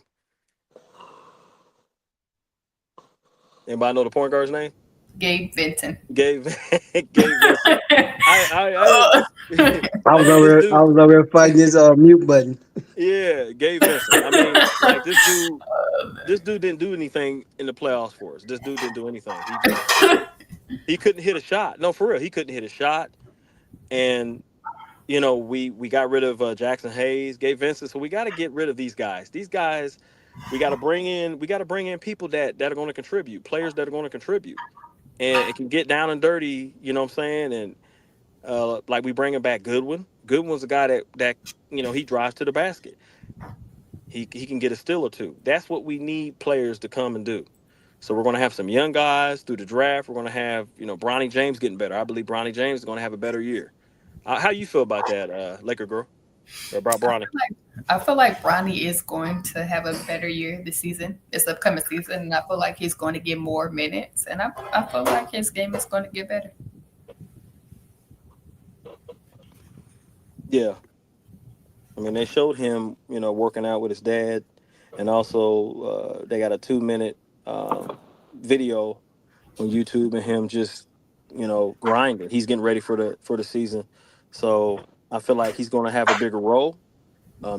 Anybody know the point guard's name? Gabe Vincent. Gabe Gabe Vincent. I I was over here fighting this mute button. yeah, Gabe Vincent. I mean, like this dude didn't do anything in the playoffs for us. This dude didn't do anything. He couldn't hit a shot. No, for real, he couldn't hit a shot. And we got rid of Jackson Hayes, Gabe Vincent. So we got to get rid of these guys. These guys, we got to bring in. We got to bring in people that are going to contribute, players that are going to contribute, and it can get down and dirty. You know what I'm saying? And like we bringing back Goodwin. Goodwin's a guy that he drives to the basket. He can get a steal or two. That's what we need players to come and do. So we're going to have some young guys through the draft. We're going to have Bronny James getting better. I believe Bronny James is going to have a better year. How you feel about that, Laker girl? Or about Bronny? I feel like Bronny is going to have a better year this upcoming season, and I feel like he's going to get more minutes, and I feel like his game is going to get better. Yeah. I mean, they showed him, working out with his dad, and also they got a 2-minute video on YouTube and him just, grinding. He's getting ready for the season, so I feel like he's going to have a bigger role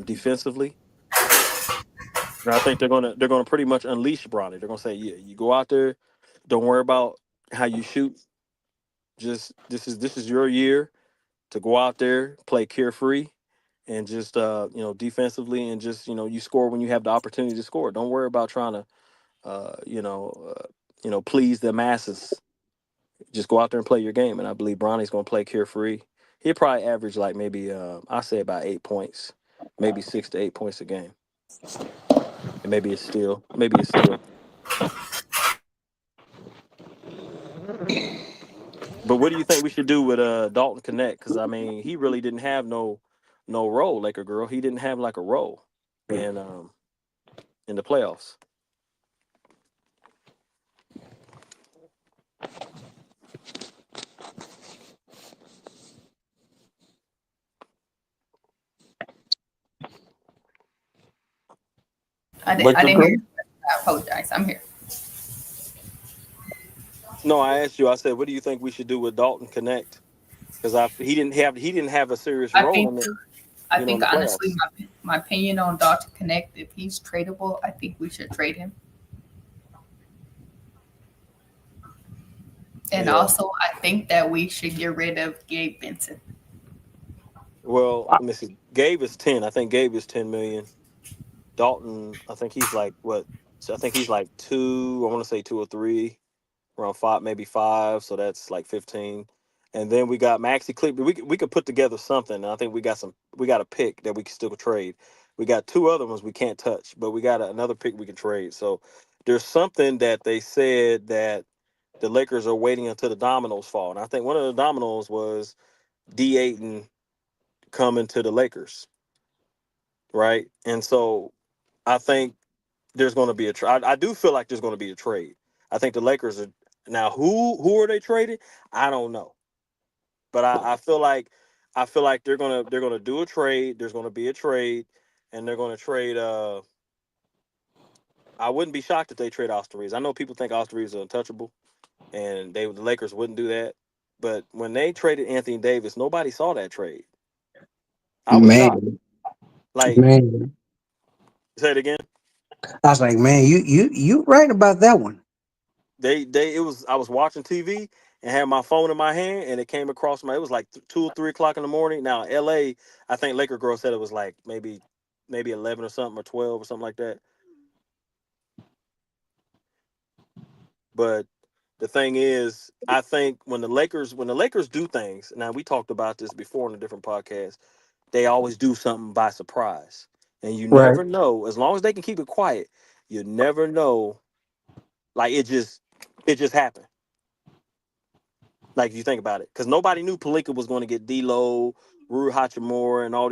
defensively. And I think they're gonna pretty much unleash Bronny. They're gonna say, yeah, you go out there, don't worry about how you shoot. Just this is your year to go out there, play carefree, and just defensively, and just you score when you have the opportunity to score. Don't worry about trying to please the masses. Just go out there and play your game. And I believe Bronny's gonna play carefree. He'll probably average like maybe I say about 8 points, maybe 6 to 8 points a game. And maybe it's still. But what do you think we should do with Dalton Connect? Because I mean, he really didn't have no role, like a girl. He didn't have like a role in the playoffs. I Laker didn't hear girl. you. I apologize. I'm here. No, I asked you. I said, what do you think we should do with Dalton Connect? Because he didn't have a serious I role think in it, I in think the honestly, playoffs. my opinion on Dalton Connect, if he's tradable, I think we should trade him. And Yeah. also, I think that we should get rid of Gabe Vincent. Well, let me see. Gabe is 10. I think Gabe is 10 million. Dalton, I think he's like what? So I think he's like two. I want to say 2 or 3. Around 5, maybe 5, so that's like 15. And then we got Maxi Kleber. We could put together something. And I think we got a pick that we can still trade. We got 2 other ones we can't touch, but we got another pick we can trade. So there's something that they said that the Lakers are waiting until the dominoes fall. And I think one of the dominoes was D Ayton coming to the Lakers, right? And so I think there's going to be a trade. I do feel like there's going to be a trade. I think the Lakers are now. Who are they trading? I don't know, but I feel like they're gonna do a trade. There's going to be a trade, and they're going to trade. I wouldn't be shocked if they trade Austin Reeves. I know people think Austin Reeves is untouchable, and the Lakers wouldn't do that. But when they traded Anthony Davis, nobody saw that trade. I was shocked. Man, Like, man. say it again. I was like, man, you right about that one. I was watching TV and had my phone in my hand, and it came across it was like 2 or 3 o'clock in the morning. Now LA, I think Laker girl said it was like maybe 11 or something, or 12 or something like that. But the thing is, I think when the Lakers do things, now we talked about this before in a different podcast, they always do something by surprise. And you Right. never know, as long as they can keep it quiet, you never know, like it just happened. Like, if you think about it, because nobody knew Pelinka was going to get D'Lo, Rui Hachimura, and all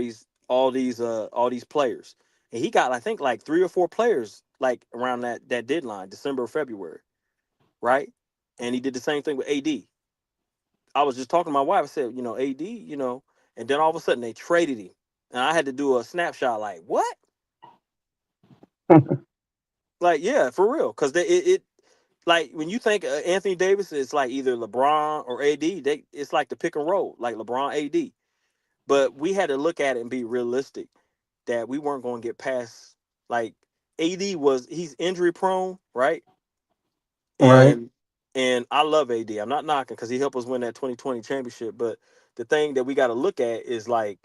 these players, and he got, I think, like 3 or 4 players like around that deadline, December or February, right? And he did the same thing with AD. I was just talking to my wife. I said, AD, and then all of a sudden they traded him, and I had to do a snapshot. Like, what? Like, yeah, for real, because like when you think Anthony Davis, it's like either LeBron or AD. It's like the pick and roll, like LeBron, AD. But we had to look at it and be realistic that we weren't going to get past, like, he's injury prone, right? Right. And I love AD. I'm not knocking because he helped us win that 2020 championship. But the thing that we got to look at is like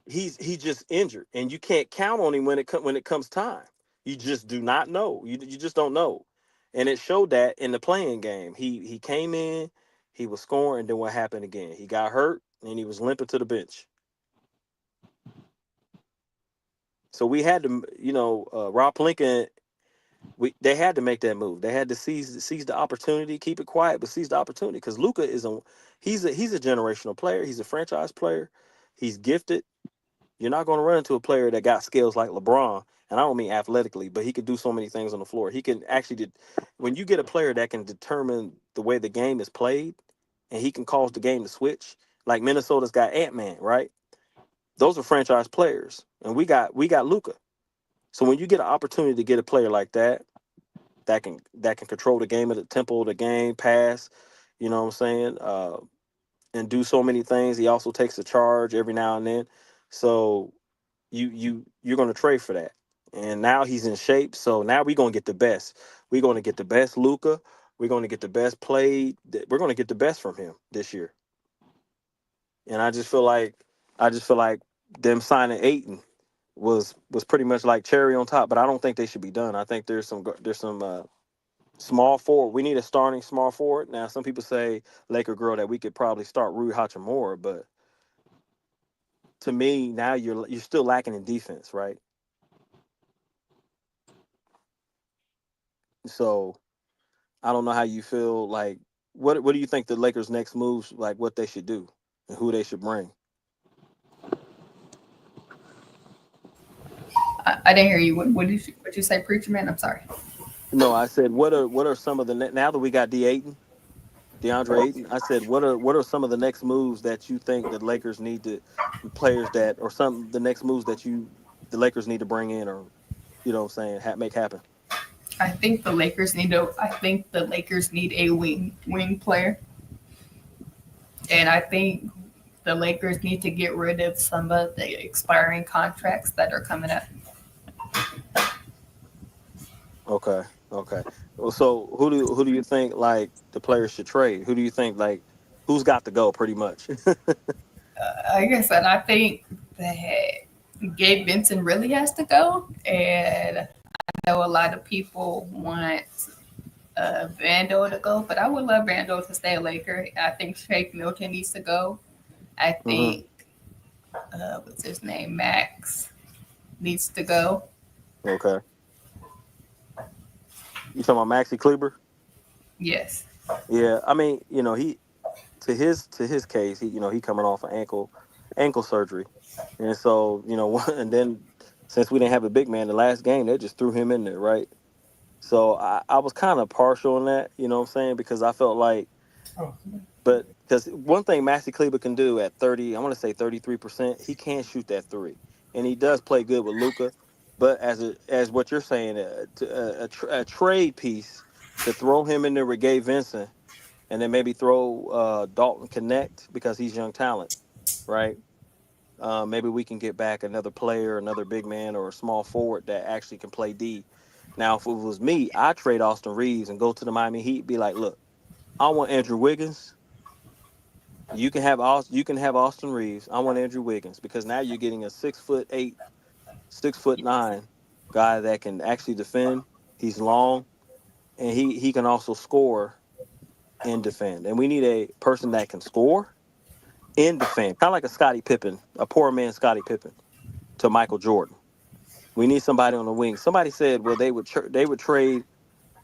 he's just injured, and you can't count on him when it comes time. You just do not know. You just don't know, and it showed that in the playing game. He came in, he was scoring, and then what happened again? He got hurt, and he was limping to the bench. So we had to, Rob Lincoln. They had to make that move. They had to seize the opportunity, keep it quiet, but seize the opportunity because Luka he's a generational player. He's a franchise player. He's gifted. You're not going to run into a player that got skills like LeBron, and I don't mean athletically, but he could do so many things on the floor. He can actually, when you get a player that can determine the way the game is played, and he can cause the game to switch, like Minnesota's got Ant-Man, right? Those are franchise players, and we got Luka. So when you get an opportunity to get a player like that can control the game at the tempo of the game, pass, you know what I'm saying, and do so many things. He also takes a charge every now and then. So you're going to trade for that. And now he's in shape. So now we're going to get the best. We're going to get the best Luka. We're going to get the best played. We're going to get the best from him this year. And I just feel like them signing Aiton was pretty much like cherry on top. But I don't think they should be done. I think there's some small forward. We need a starting small forward. Now, some people say, Laker girl, that we could probably start Rui Hachimura, but to me, now you're still lacking in defense, right? So I don't know how you feel. Like, what do you think the Lakers' next moves, like what they should do and who they should bring? I didn't hear you. What you say, preacher man? I'm sorry. No, I said what are some of the now that we got DeAndre Ayton? I said what are some of the next moves that you think the Lakers need to players that or some the next moves that the Lakers need to bring in or what I'm saying make happen. I think the Lakers need a wing player, and I think the Lakers need to get rid of some of the expiring contracts that are coming up. Okay, okay. Well, so who do you think like the players should trade? Who do you think like who's got to go pretty much? Like I said, I think that Gabe Vincent really has to go, and I know a lot of people want Vando to go, but I would love Vando to stay a Laker. I think Shake Milton needs to go. I hmm think what's his name, Max needs to go. Okay. You talking about Maxi Kleber? Yes. Yeah, I mean, he to his case, he coming off an ankle surgery, and so and then since we didn't have a big man the last game, they just threw him in there, right? So I was kind of partial on that, you know what I'm saying, because I felt like, but because one thing Maxi Kleber can do at 30, I want to say 33%, he can shoot that three, and he does play good with Luca, but as what you're saying, a trade piece to throw him in there with Gabe Vincent and then maybe throw Dalton Connect because he's young talent, right? Maybe we can get back another player, another big man, or a small forward that actually can play D. Now, if it was me, I'd trade Austin Reeves and go to the Miami Heat. Be like, look, I want Andrew Wiggins. You can have Austin Reeves. I want Andrew Wiggins because now you're getting a 6'8", 6'9" guy that can actually defend. He's long and he can also score and defend. And we need a person that can score and defend, kind of like a Scottie Pippen, a poor man Scottie Pippen to Michael Jordan. We need somebody on the wing. Somebody said, well, they would trade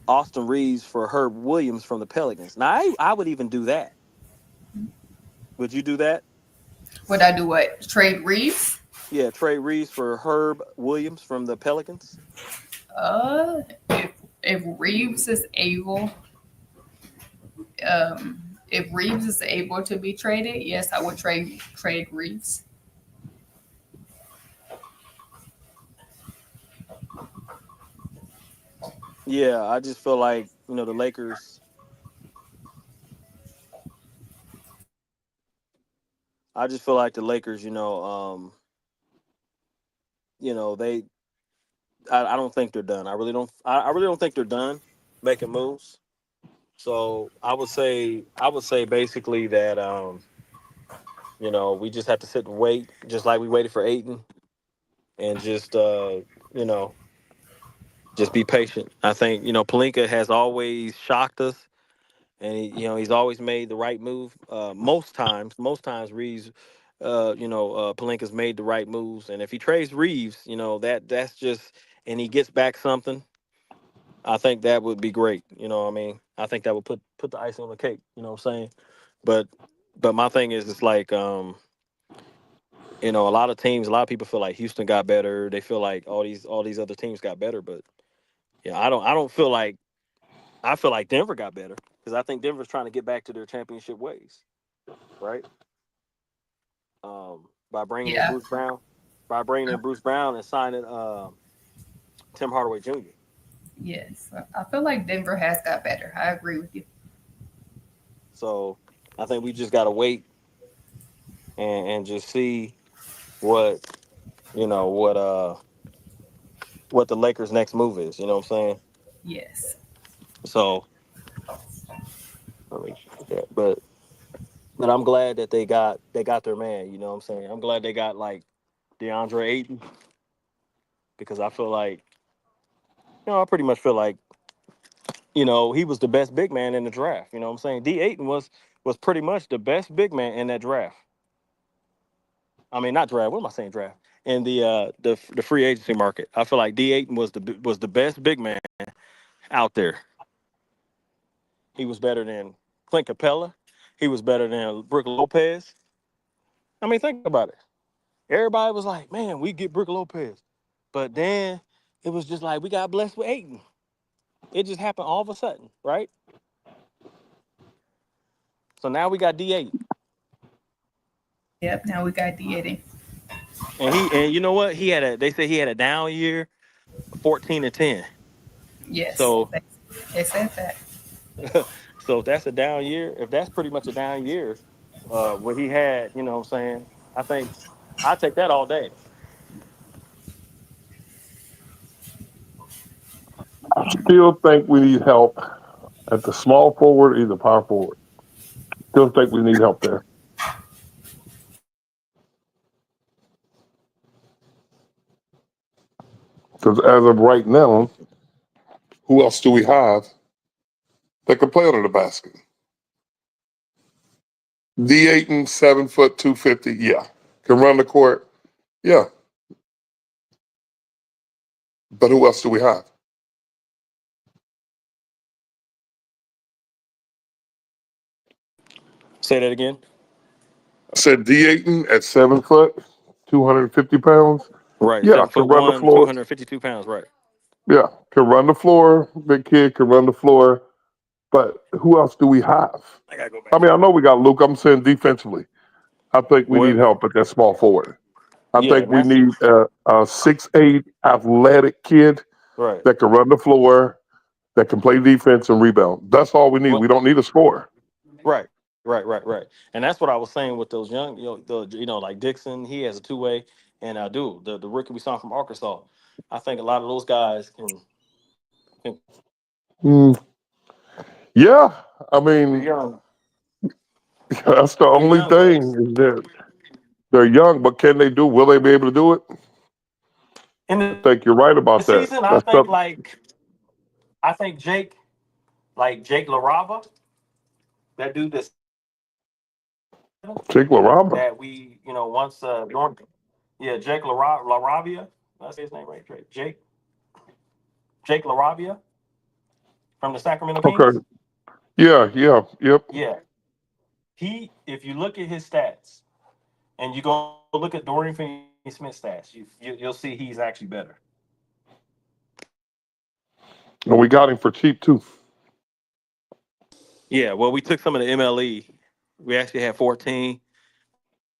Austin Reeves for Herb Williams from the Pelicans. Now, I would even do that. Would you do that? Would I do what? Trade Reeves? Yeah, trade Reeves for Herb Williams from the Pelicans. Uh, if if Reeves is able, if Reeves is able to be traded, yes, I would trade Reeves. Yeah, I just feel like the Lakers. I just feel like the Lakers. They. I don't think they're done. I really don't. I really don't think they're done making moves. So I would say basically that we just have to sit and wait, just like we waited for Aiton, and you know just be patient. I think Palinka has always shocked us, and he's always made the right move. Most times Reeves, Palinka's made the right moves, and if he trades Reeves, that's just, and he gets back something. I think that would be great. You know what I mean? I think that would put the icing on the cake. You know what I'm saying? But my thing is, it's like a lot of teams, a lot of people feel like Houston got better. They feel like all these other teams got better, but yeah, I don't feel like I feel like Denver got better because I think Denver's trying to get back to their championship ways, right? By bringing in Yeah. Bruce Brown and signing Tim Hardaway Jr. Yes. I feel like Denver has got better. I agree with you. So I think we just got to wait and just see what what what the Lakers' next move is. You know what I'm saying? Yes. So I mean, yeah, but I'm glad that they got their man. You know what I'm saying? I'm glad they got like DeAndre Ayton because I feel like I pretty much feel like he was the best big man in the draft. You know what I'm saying? D Ayton was pretty much the best big man in that draft. I mean, not draft. What am I saying? Draft in the free agency market. I feel like D Ayton was the best big man out there. He was better than Clint Capella. He was better than Brook Lopez. I mean, think about it. Everybody was like, "Man, we get Brook Lopez," but then it was just like we got blessed with Ayton. It just happened all of a sudden, right? So now we got D8, Yep. Now we got D80. and you know what? They say he had a down year, 14-10. Yes. So They said that. so if that's a down year, if that's pretty much a down year, what he had, what I'm saying? I think I take that all day. I still think we need help at the small forward, either power forward. Still think we need help there. Because as of right now, who else do we have that can play under the basket? D Ayton, 7 foot, 250. Yeah. Can run the court. Yeah. But who else do we have? Say that again. I said D Ayton at 7 foot, 250 pounds. Right, Yeah, seven can foot run the one, floor. 252 pounds. Right. Yeah, can run the floor. Big kid can run the floor. But who else do we have? I gotta go I back mean, to I it. know we got Luke. I'm saying defensively. I think we need Well, help at that small forward. I yeah, think and we that's need a 6'8" athletic kid right. that can run the floor, that can play defense and rebound. That's all we need. Well, We don't need a scorer. right. And that's what I was saying with those young, like Dixon. He has a two-way, and I do the rookie we saw from Arkansas. I think a lot of those guys can Mm, yeah, I they're mean, young. that's the They're only young, but thing is that they're young, but can they do? Will they be able to do it? in I think you're right the about that. season, I That's think something. like Jake LaRava, that dude Jake LaRamba. that we once yeah, Jake LaRavia. Did I say his name right? Jake LaRavia from the Sacramento Okay. Kings. Yeah, yep. Yeah, if you look at his stats and you go look at Dorian Finney-Smith's stats, you'll see he's actually better. And we got him for cheap too. Yeah, well, we took some of the MLE. We actually had 14.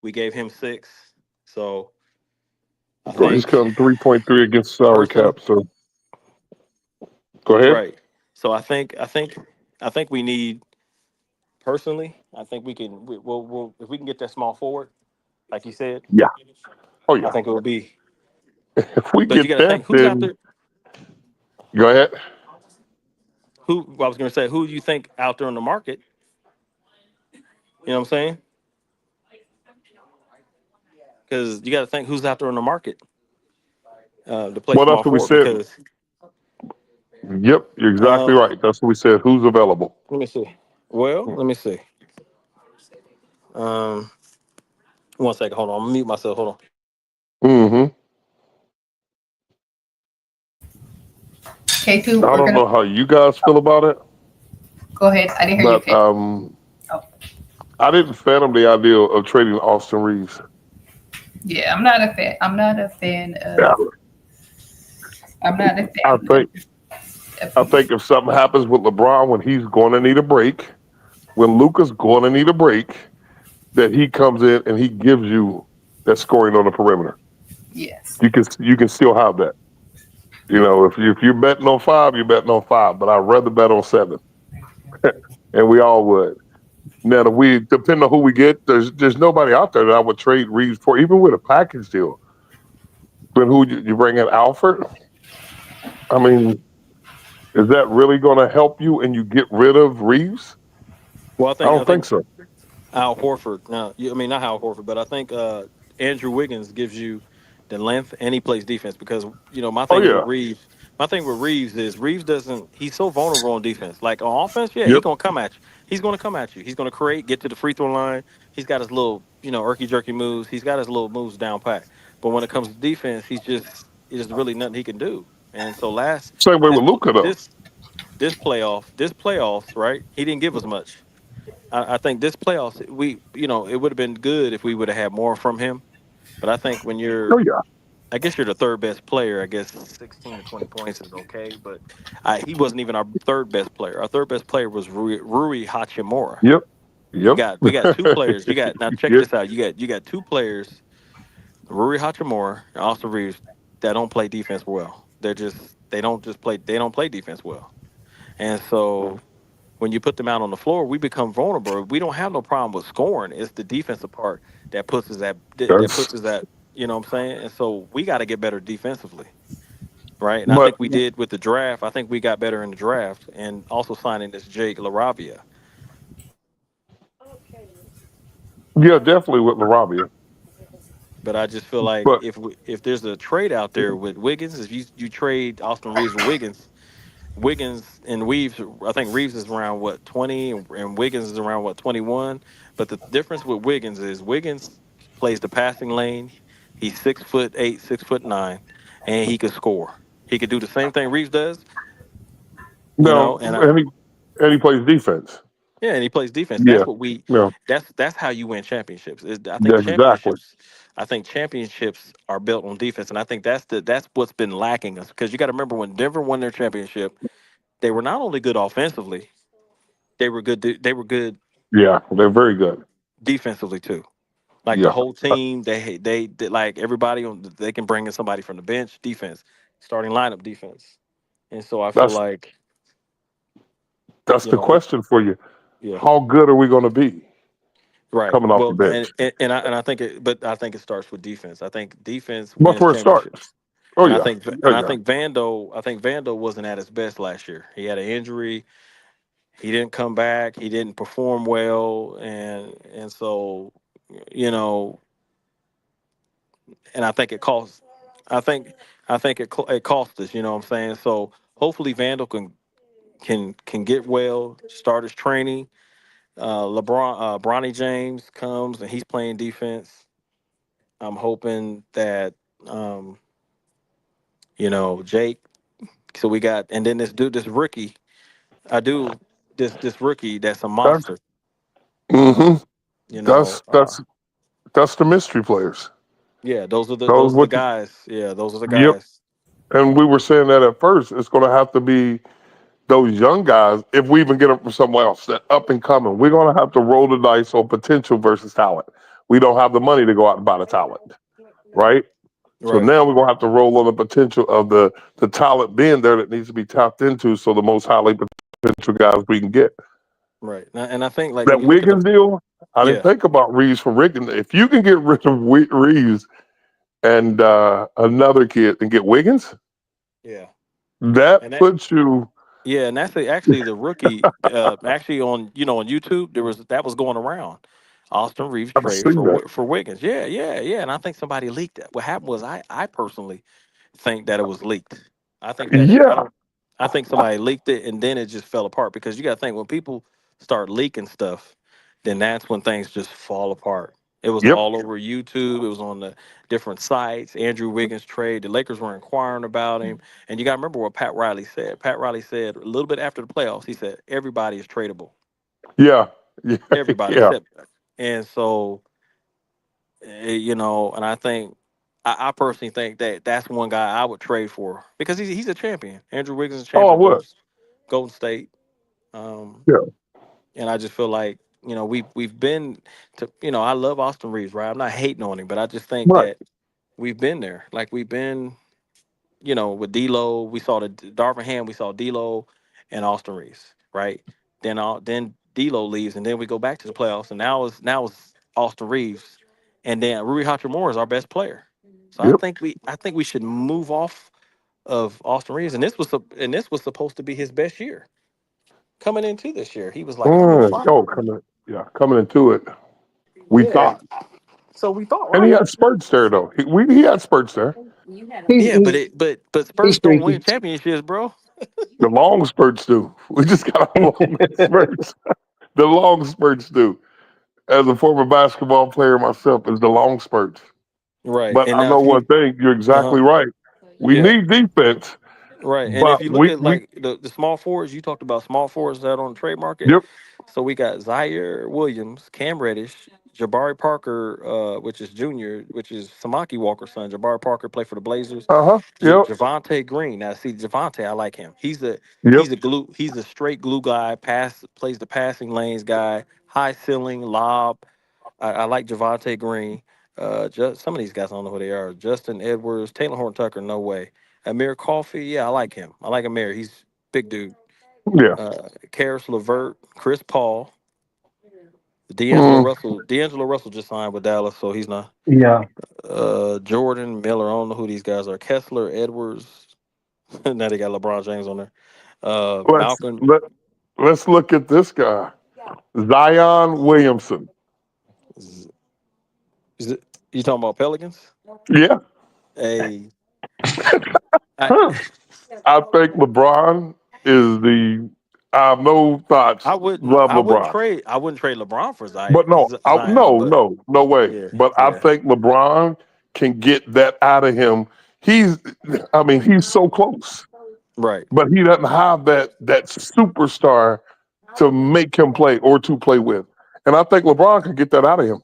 We gave him 6. So I So he's think cutting 3.3 against the salary personally, cap. So Go ahead. Right. So I think we need personally. I think we can. We'll if we can get that small forward, like you said, Yeah. Oh I yeah. think it will be. If we But you get got to that, think who's out then there. go ahead. Who well, I was going to say, who do you think out there in the market? You know what I'm saying? Because you got to think who's out there in the market to play Well, that's small what we forward. said. Because Yep, you're exactly um, right. That's what we said. Who's available? let me see. Well, let me see. Um, 1 second. Hold on. I'm gonna mute myself. Hold on. Mm-hmm. K2, I we're don't gonna know how you guys feel about it, go ahead. I didn't hear you, but K2. Oh, I didn't fathom the idea of trading Austin Reeves. yeah, I'm not a fan. I'm not a fan Yeah, of. I'm not a I fan think I of think if something happens with LeBron when he's going to need a break, when Luka's going to need a break, that he comes in and he gives you that scoring on the perimeter. yes. You can still have that. You know, if you're betting on five, you're betting on five. But I'd rather bet on seven, and we all would. Now, if we depend on who we get, there's nobody out there that I would trade Reeves for, even with a package deal. But who you bring in Alfred? I mean, is that really going to help you and you get rid of Reeves? Well, I I don't think think so. Al Horford. Now, I mean not Al Horford, but I think Andrew Wiggins gives you the length and he plays defense because my Oh thing with yeah. Reeves, is Reeves doesn't. He's so vulnerable on defense. Like on offense, yeah, he's Yep. gonna come at you. He's gonna come at you. He's gonna create, get to the free throw line. He's got his little irky jerky moves. He's got his little moves down pat. But when it comes to defense, there's really nothing he can do. And so Same way this with Luca though. this this playoffs, right? He didn't give us much. I think this playoffs, it would have been good if we would have had more from him. But I think Oh yeah. I guess you're the third best player. I guess 16 to 20 points is okay, but he wasn't even our third best player. Our third best player was Rui Hachimura. Yep. Yep. We got two players. You got now check Yep. this out. You got two players, Rui Hachimura and Austin Reeves, that don't play defense well. They don't play defense well, and so when you put them out on the floor, we become vulnerable. We don't have no problem with scoring. It's the defensive part that That's puts us at, you know what I'm saying? And so we got to get better defensively, right? And I but think we did with the draft. I think we got better in the draft and also signing this Jake LaRavia. yeah, definitely with Larabia. But I just feel like But if there's a trade out there with Wiggins, if you trade Austin Reeves with Wiggins and Reeves, I think Reeves is around what 20, and Wiggins is around what 21. But the difference with Wiggins is Wiggins plays the passing lane. He's 6'8", 6'9", and he could score. He could do the same thing Reeves does, no, And and he plays defense. yeah, and he plays defense. Yeah. No. That's how you win championships. Yeah, exactly. I think championships are built on defense, and I think that's what's been lacking us because you got to remember when Denver won their championship, they were not only good offensively, they were good Yeah, they're very good. defensively too. Like the Yeah. whole team, they like everybody they can bring in somebody from the bench, defense, starting lineup defense. And so I feel That's like, that's you the know, question for you. yeah, How good are we going to be right. coming off the Well, bench? and I think but I think it starts with defense. I think defense That's wins where it starts. championships. Oh yeah. Oh I yeah. think Vando wasn't at his best last year. He had an injury. He didn't come back. He didn't perform well, and so, you know, and I think it cost. I think it cost us. You know what I'm saying? So hopefully Vandal can get well, start his training. Bronny James comes and he's playing defense. I'm hoping that um, Jake. So we got, and then this rookie. I do this rookie that's a That's monster. hmm Um, you know, that's that's that's the mystery players. yeah, Those those are the what you, guys. Yeah, those are the yep. guys. And we were saying that at first. It's going to have to be those young guys, if we even get them from somewhere else, that up and coming, we're going to have to roll the dice on potential versus talent. We don't have the money to go out and buy the talent, right? So Right. now we're gonna have to roll on the potential of the talent being there that needs to be tapped into. So the most highly potential guys we can get. Right. And I think like when That you look at the Wiggins deal, I didn't yeah, think about Reeves from Wiggins. If you can get rid of Reeves and another kid and get Wiggins, yeah. that And that puts you. yeah, and actually the rookie actually on on YouTube that was going around. Austin Reeves I've trade seen that. for Wiggins. Yeah, yeah, yeah. And I think somebody leaked it. What happened was I personally think that it was leaked. I think that I Yeah. don't. I think somebody leaked it, and then it just fell apart because you got to think when people start leaking stuff, then that's when things just fall apart. It was Yep. all over YouTube. It was on the different sites. Andrew Wiggins trade. The Lakers were inquiring about him, and you got to remember what Pat Riley said. Pat Riley said a little bit after the playoffs. He said everybody is tradable. Yeah. Yeah. Everybody Yeah. except, and so and I think I personally think that that's one guy I would trade for because he's a champion. Andrew Wiggins is a Oh, I champion, would. Golden State, um, Yeah. and I just feel like we've been to I love Austin Reeves, right? I'm not hating on him, but I just think Right. that we've been there. Like we've been with D'Lo, we saw the Darvin Ham, we saw D'Lo and Austin Reeves, right? Then D'Lo leaves, and then we go back to the playoffs, and now it's Austin Reeves, and then Rui Hachimura is our best player. So Yep. I think we should move off of Austin Reeves, and this was supposed to be his best year coming into this year. He was like, I'm gonna fight. Oh, coming into it. We Yeah. thought, So we thought, and he right? had spurts there though. He had spurts there. He, Yeah, but he but he's Spurs don't streaky. win championships, bro. The long spurts do. We just got long spurts. The long spurts do. As a former basketball player myself, is the long spurts. Right. But And I now know if one you thing. You're uh-huh. exactly right. We Yeah. need defense, Right. And if but you look at we like the small forwards, you talked about small forwards that are on the trade market. yep. So we got Zaire Williams, Cam Reddish, Jabari Parker, which is junior, which is Samaki Walker's son. Jabari Parker played for the Blazers. Yep. Javante Green. Now see Javante, I like him. Yep. He's a straight glue guy, plays the passing lanes guy, high ceiling, lob. I like Javante Green. Just some of these guys I don't know who they are. Justin Edwards, Taylor Horton Tucker, no way. Amir Coffey, yeah, I like him. I like Amir. He's big dude. Yeah. Karis LeVert, Chris Paul, Mm, D'Angelo Russell just signed with Dallas, so he's not. Yeah. Jordan Miller, I don't know who these guys are. Kessler, Edwards. Now they got LeBron James on there. let's Malcolm, let let's look at this guy, Zion Williamson. is you talking about Pelicans? Yeah. Hey, I I think LeBron is the. I have no thoughts. Love LeBron, I wouldn't trade LeBron for but no, Zion, but no way. yeah, But I yeah, think LeBron can get that out of him. He's, I mean, he's so close, right, but he doesn't have that superstar to make him play or to play with. And I think LeBron can get that out of him.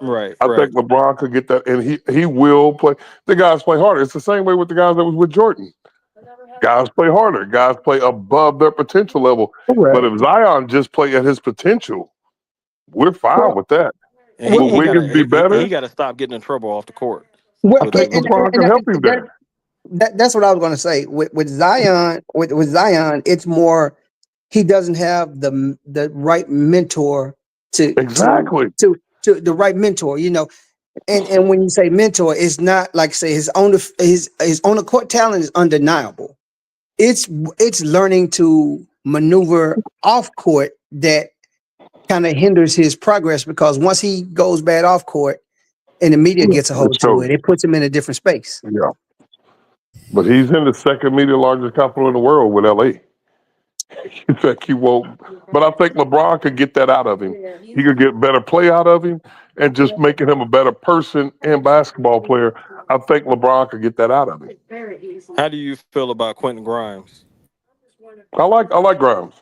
right, I right, think LeBron could get that, and he will play. The guys play harder. It's the same way with the guys that was with Jordan. Guys play harder. Guys play above their potential level. But Right. if Zion just play at his potential, we're fine Well, with that. and well, Will Wiggins be he better? got to stop getting in trouble off the court I well, with think the LeBron can and help him there. that's what I was going to say. With Zion, with Zion, it's more he doesn't have the right mentor to Exactly. the right mentor. And when you say mentor, it's not like say his on the court talent is undeniable. It's learning to maneuver off court that kind of hinders his progress because once he goes bad off court and the media gets a hold to So it, it puts him in a different space. yeah, but he's in the second media largest capital in the world with LA. In fact, he won't. But I think LeBron could get that out of him. He could get better play out of him, and just making him a better person and basketball player. I think LeBron could get that out of him. How do you feel about Quentin Grimes? I like Grimes.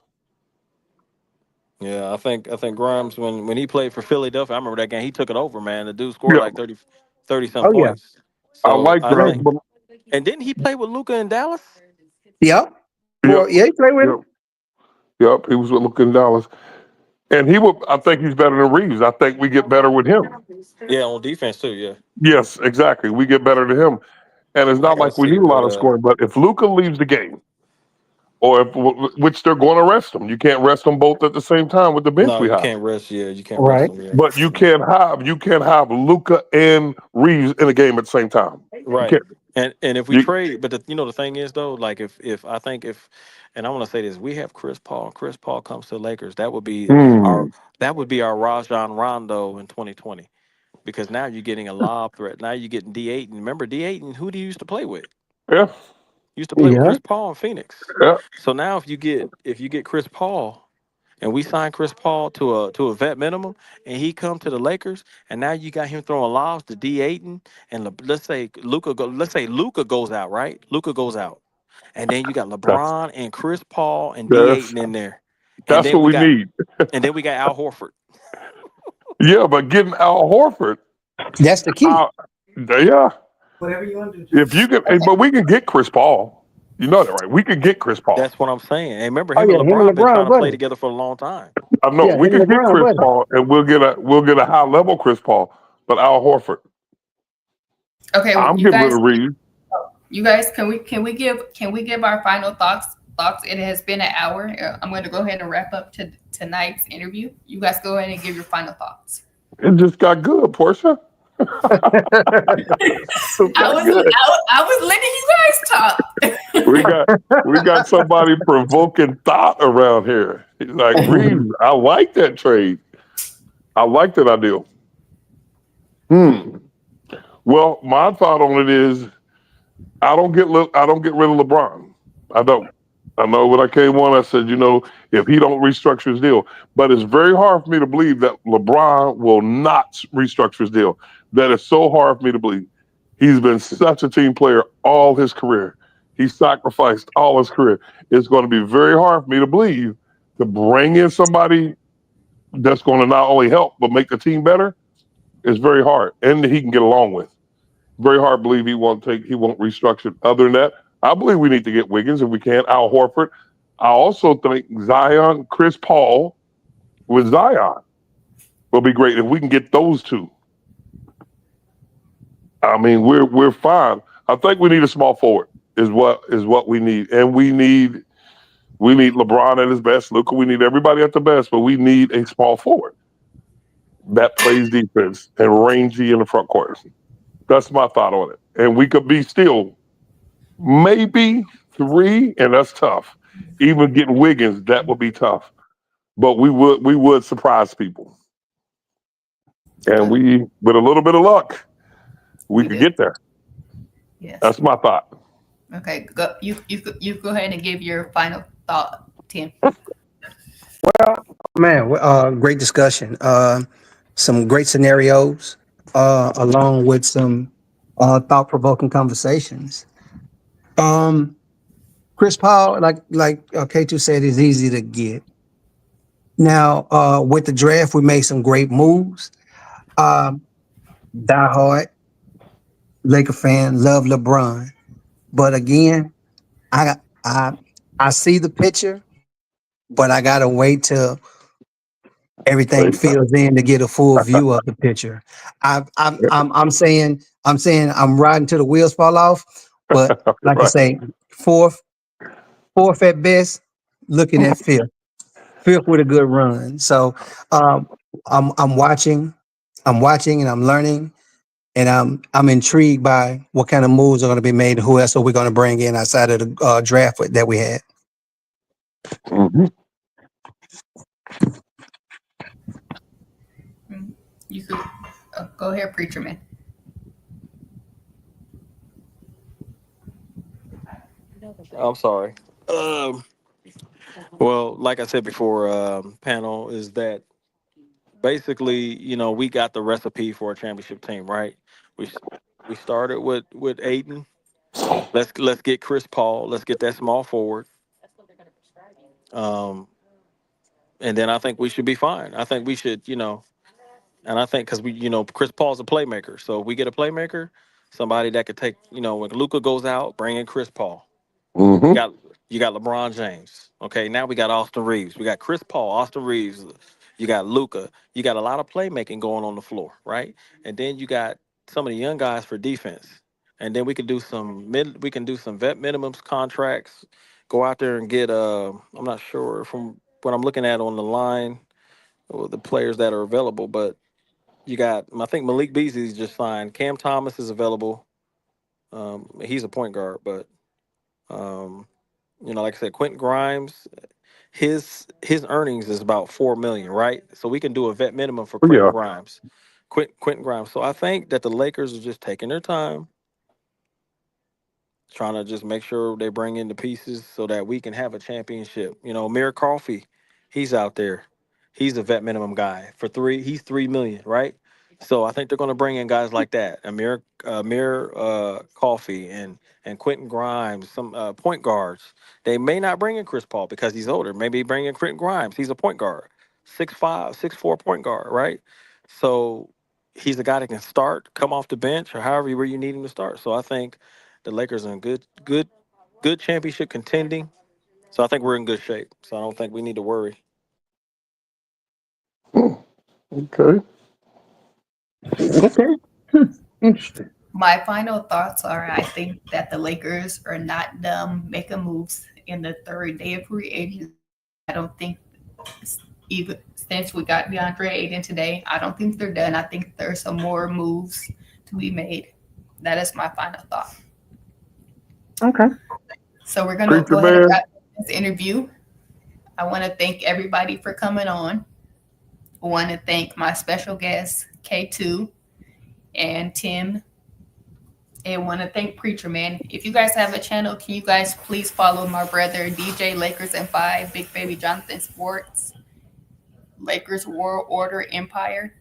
Yeah, I think Grimes when he played for Philadelphia, I remember that game. He took it over, man. The dude scored Yeah, like 30 some Oh yeah, points. I So like I Grimes. think, right. But and didn't he play with Luca in Dallas? Yep. yep, Well, yeah, he played with yep, him. yep. He was with Luka in Dallas, and he would. I think he's better than Reeves. I think we get better with him. Yeah, on defense too. Yeah, Yes, exactly. We get better to him, and it's I not gotta like we see, need a lot of but scoring. But if Luca leaves the game, or which they're going to rest him, you can't rest them both at the same time with the bench no, we you have. can't rest. Yeah, you can't rest Right. them. Yeah, But you can't have Luca and Reeves in a game at the same time. You right. can't. And if we You, trade, but the thing is though, like if I think if, and I want to say this, we have Chris Paul. Chris Paul comes to the Lakers. Our mm, that would be our Rajon Rondo in 2020, because now you're getting a lob threat. Now you're getting D8. And remember D8 who do you used to play with? yeah, Used to play with Yeah. Chris Paul in Phoenix. yeah, So now if you get Chris Paul, and we sign Chris Paul to a vet minimum, and he come to the Lakers, and now you got him throwing lobs to D Ayton, and let's say Luca goes out, right? Luca goes out, and then you got that's LeBron and Chris Paul and D that's Ayton in there, and that's then what we we got need. Al Horford. Yeah, but getting Al Horford That's the key. out, yeah. If you can, but we can get Chris Paul. You know that, right? We can get Chris Paul. That's what I'm saying. And remember, Oh him and yeah, him and LeBron been trying LeBron, to play buddy. together for a long time. I know Yeah, we him and can get LeBron, Chris buddy. Paul, and we'll get a high level Chris Paul. But Al Horford, Okay, I'm you getting rid guys, of Reeves. can we give our final thoughts? It has been an hour. I'm going to go ahead and wrap up to tonight's interview. You guys go ahead and give your final thoughts. It just got good, Portia. It I got was good. I was letting you guys talk. We got we got somebody provoking thought around here. He's like Reeves. I like that trade. I like that idea. Hmm. Well, my thought on it is I don't get rid of LeBron. I don't. I know when I came on, I said, if he don't restructure his deal, but it's very hard for me to believe that LeBron will not restructure his deal. That is so hard for me to believe. He's been such a team player all his career. He sacrificed all his career. It's going to be very hard for me to believe to bring in somebody that's going to not only help but make the team better. It's very hard, and that he can get along with. Very hard to believe he won't restructure. Other than that, I believe we need to get Wiggins if we can. Al Horford. I also think Zion, Chris Paul with Zion will be great if we can get those two. I mean, we're fine. I think we need a small forward is what we need, and we need LeBron at his best. Luka, we need everybody at the best, but we need a small forward that plays defense and rangy in the front court. That's my thought on it. And we could be still maybe three, and that's tough. Even getting Wiggins, that would be tough. But we would surprise people. And we, with a little bit of luck, we We could did. get there. Yes. That's my thought. Okay. You go ahead and give your final thought, Tim. Man, great discussion. Some great scenarios, along with some thought-provoking conversations. Um, Chris Paul, like K2 said, is easy to get. Now, with the draft, we made some great moves. Um, Die hard Laker fan, love LeBron, but again, I I I see the picture, but I gotta wait till everything fills in to get a full view of the picture. I'm saying I'm riding till the wheels fall off, but like I Right. say, fourth, fourth at best, looking at fifth with a good run. So um, I'm watching, and I'm learning, and I'm intrigued by what kind of moves are going to be made. Who else are we going to bring in outside of the draft that we had? Mhm. You could go ahead, preacher man. I'm sorry. Um, well, like I said before, panel is that basically, we got the recipe for a championship team, right? We we started with Aiden. Let's get Chris Paul. Let's get that small forward. Um, and then I think we should be fine. I think we should, and I think because Chris Paul's a playmaker. So if we get a playmaker, somebody that could take, when Luca goes out, bring in Chris Paul. You Mhm. got you got LeBron James. Okay, now we got Austin Reeves. We got Chris Paul, Austin Reeves. You got Luca. You got a lot of playmaking going on the floor, right? And then you got some of the young guys for defense, and then we can do some vet minimums contracts. Go out there and get I'm not sure from what I'm looking at on the line or the players that are available, but you got I think Malik Beasley's just signed. Cam Thomas is available. He's a point guard, but um, like I said, Quentin Grimes, his earnings is about 4 million, right? So we can do a vet minimum for Quentin Yeah. Grimes. Quentin Grimes. So I think that the Lakers are just taking their time, trying to just make sure they bring in the pieces so that we can have a championship. Amir Coffey, he's out there. He's a vet minimum guy for three. He's 3 million, right? So I think they're going to bring in guys like that, Amir Coffey and Quentin Grimes, some point guards. They may not bring in Chris Paul because he's older. Maybe bring in Quentin Grimes. He's a point guard, 6'5", 6'4" point guard, right? So he's a guy that can start, come off the bench, or however where you need him to start. So I think the Lakers are in good championship contending. So I think we're in good shape. So I don't think we need to worry. Okay. Okay. Interesting. My final thoughts are I think that the Lakers are not dumb making moves in the third day of free agency. I don't think, even since we got DeAndre Ayton today, I don't think they're done. I think there's some more moves to be made. That is my final thought. Okay. So we're going to Preacher go ahead and man. wrap this interview. I want to thank everybody for coming on. I want to thank my special guests, K2 and Tim. And want to thank Preacher Man. If you guys have a channel, can you guys please follow my brother, DJ Lakers and 5, Big Baby Jonathan Sports, Lakers World Order Empire.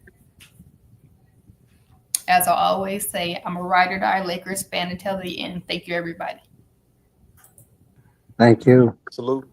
As I always say, I'm a ride or die Lakers fan until the end. Thank you, everybody. Thank you. Salute.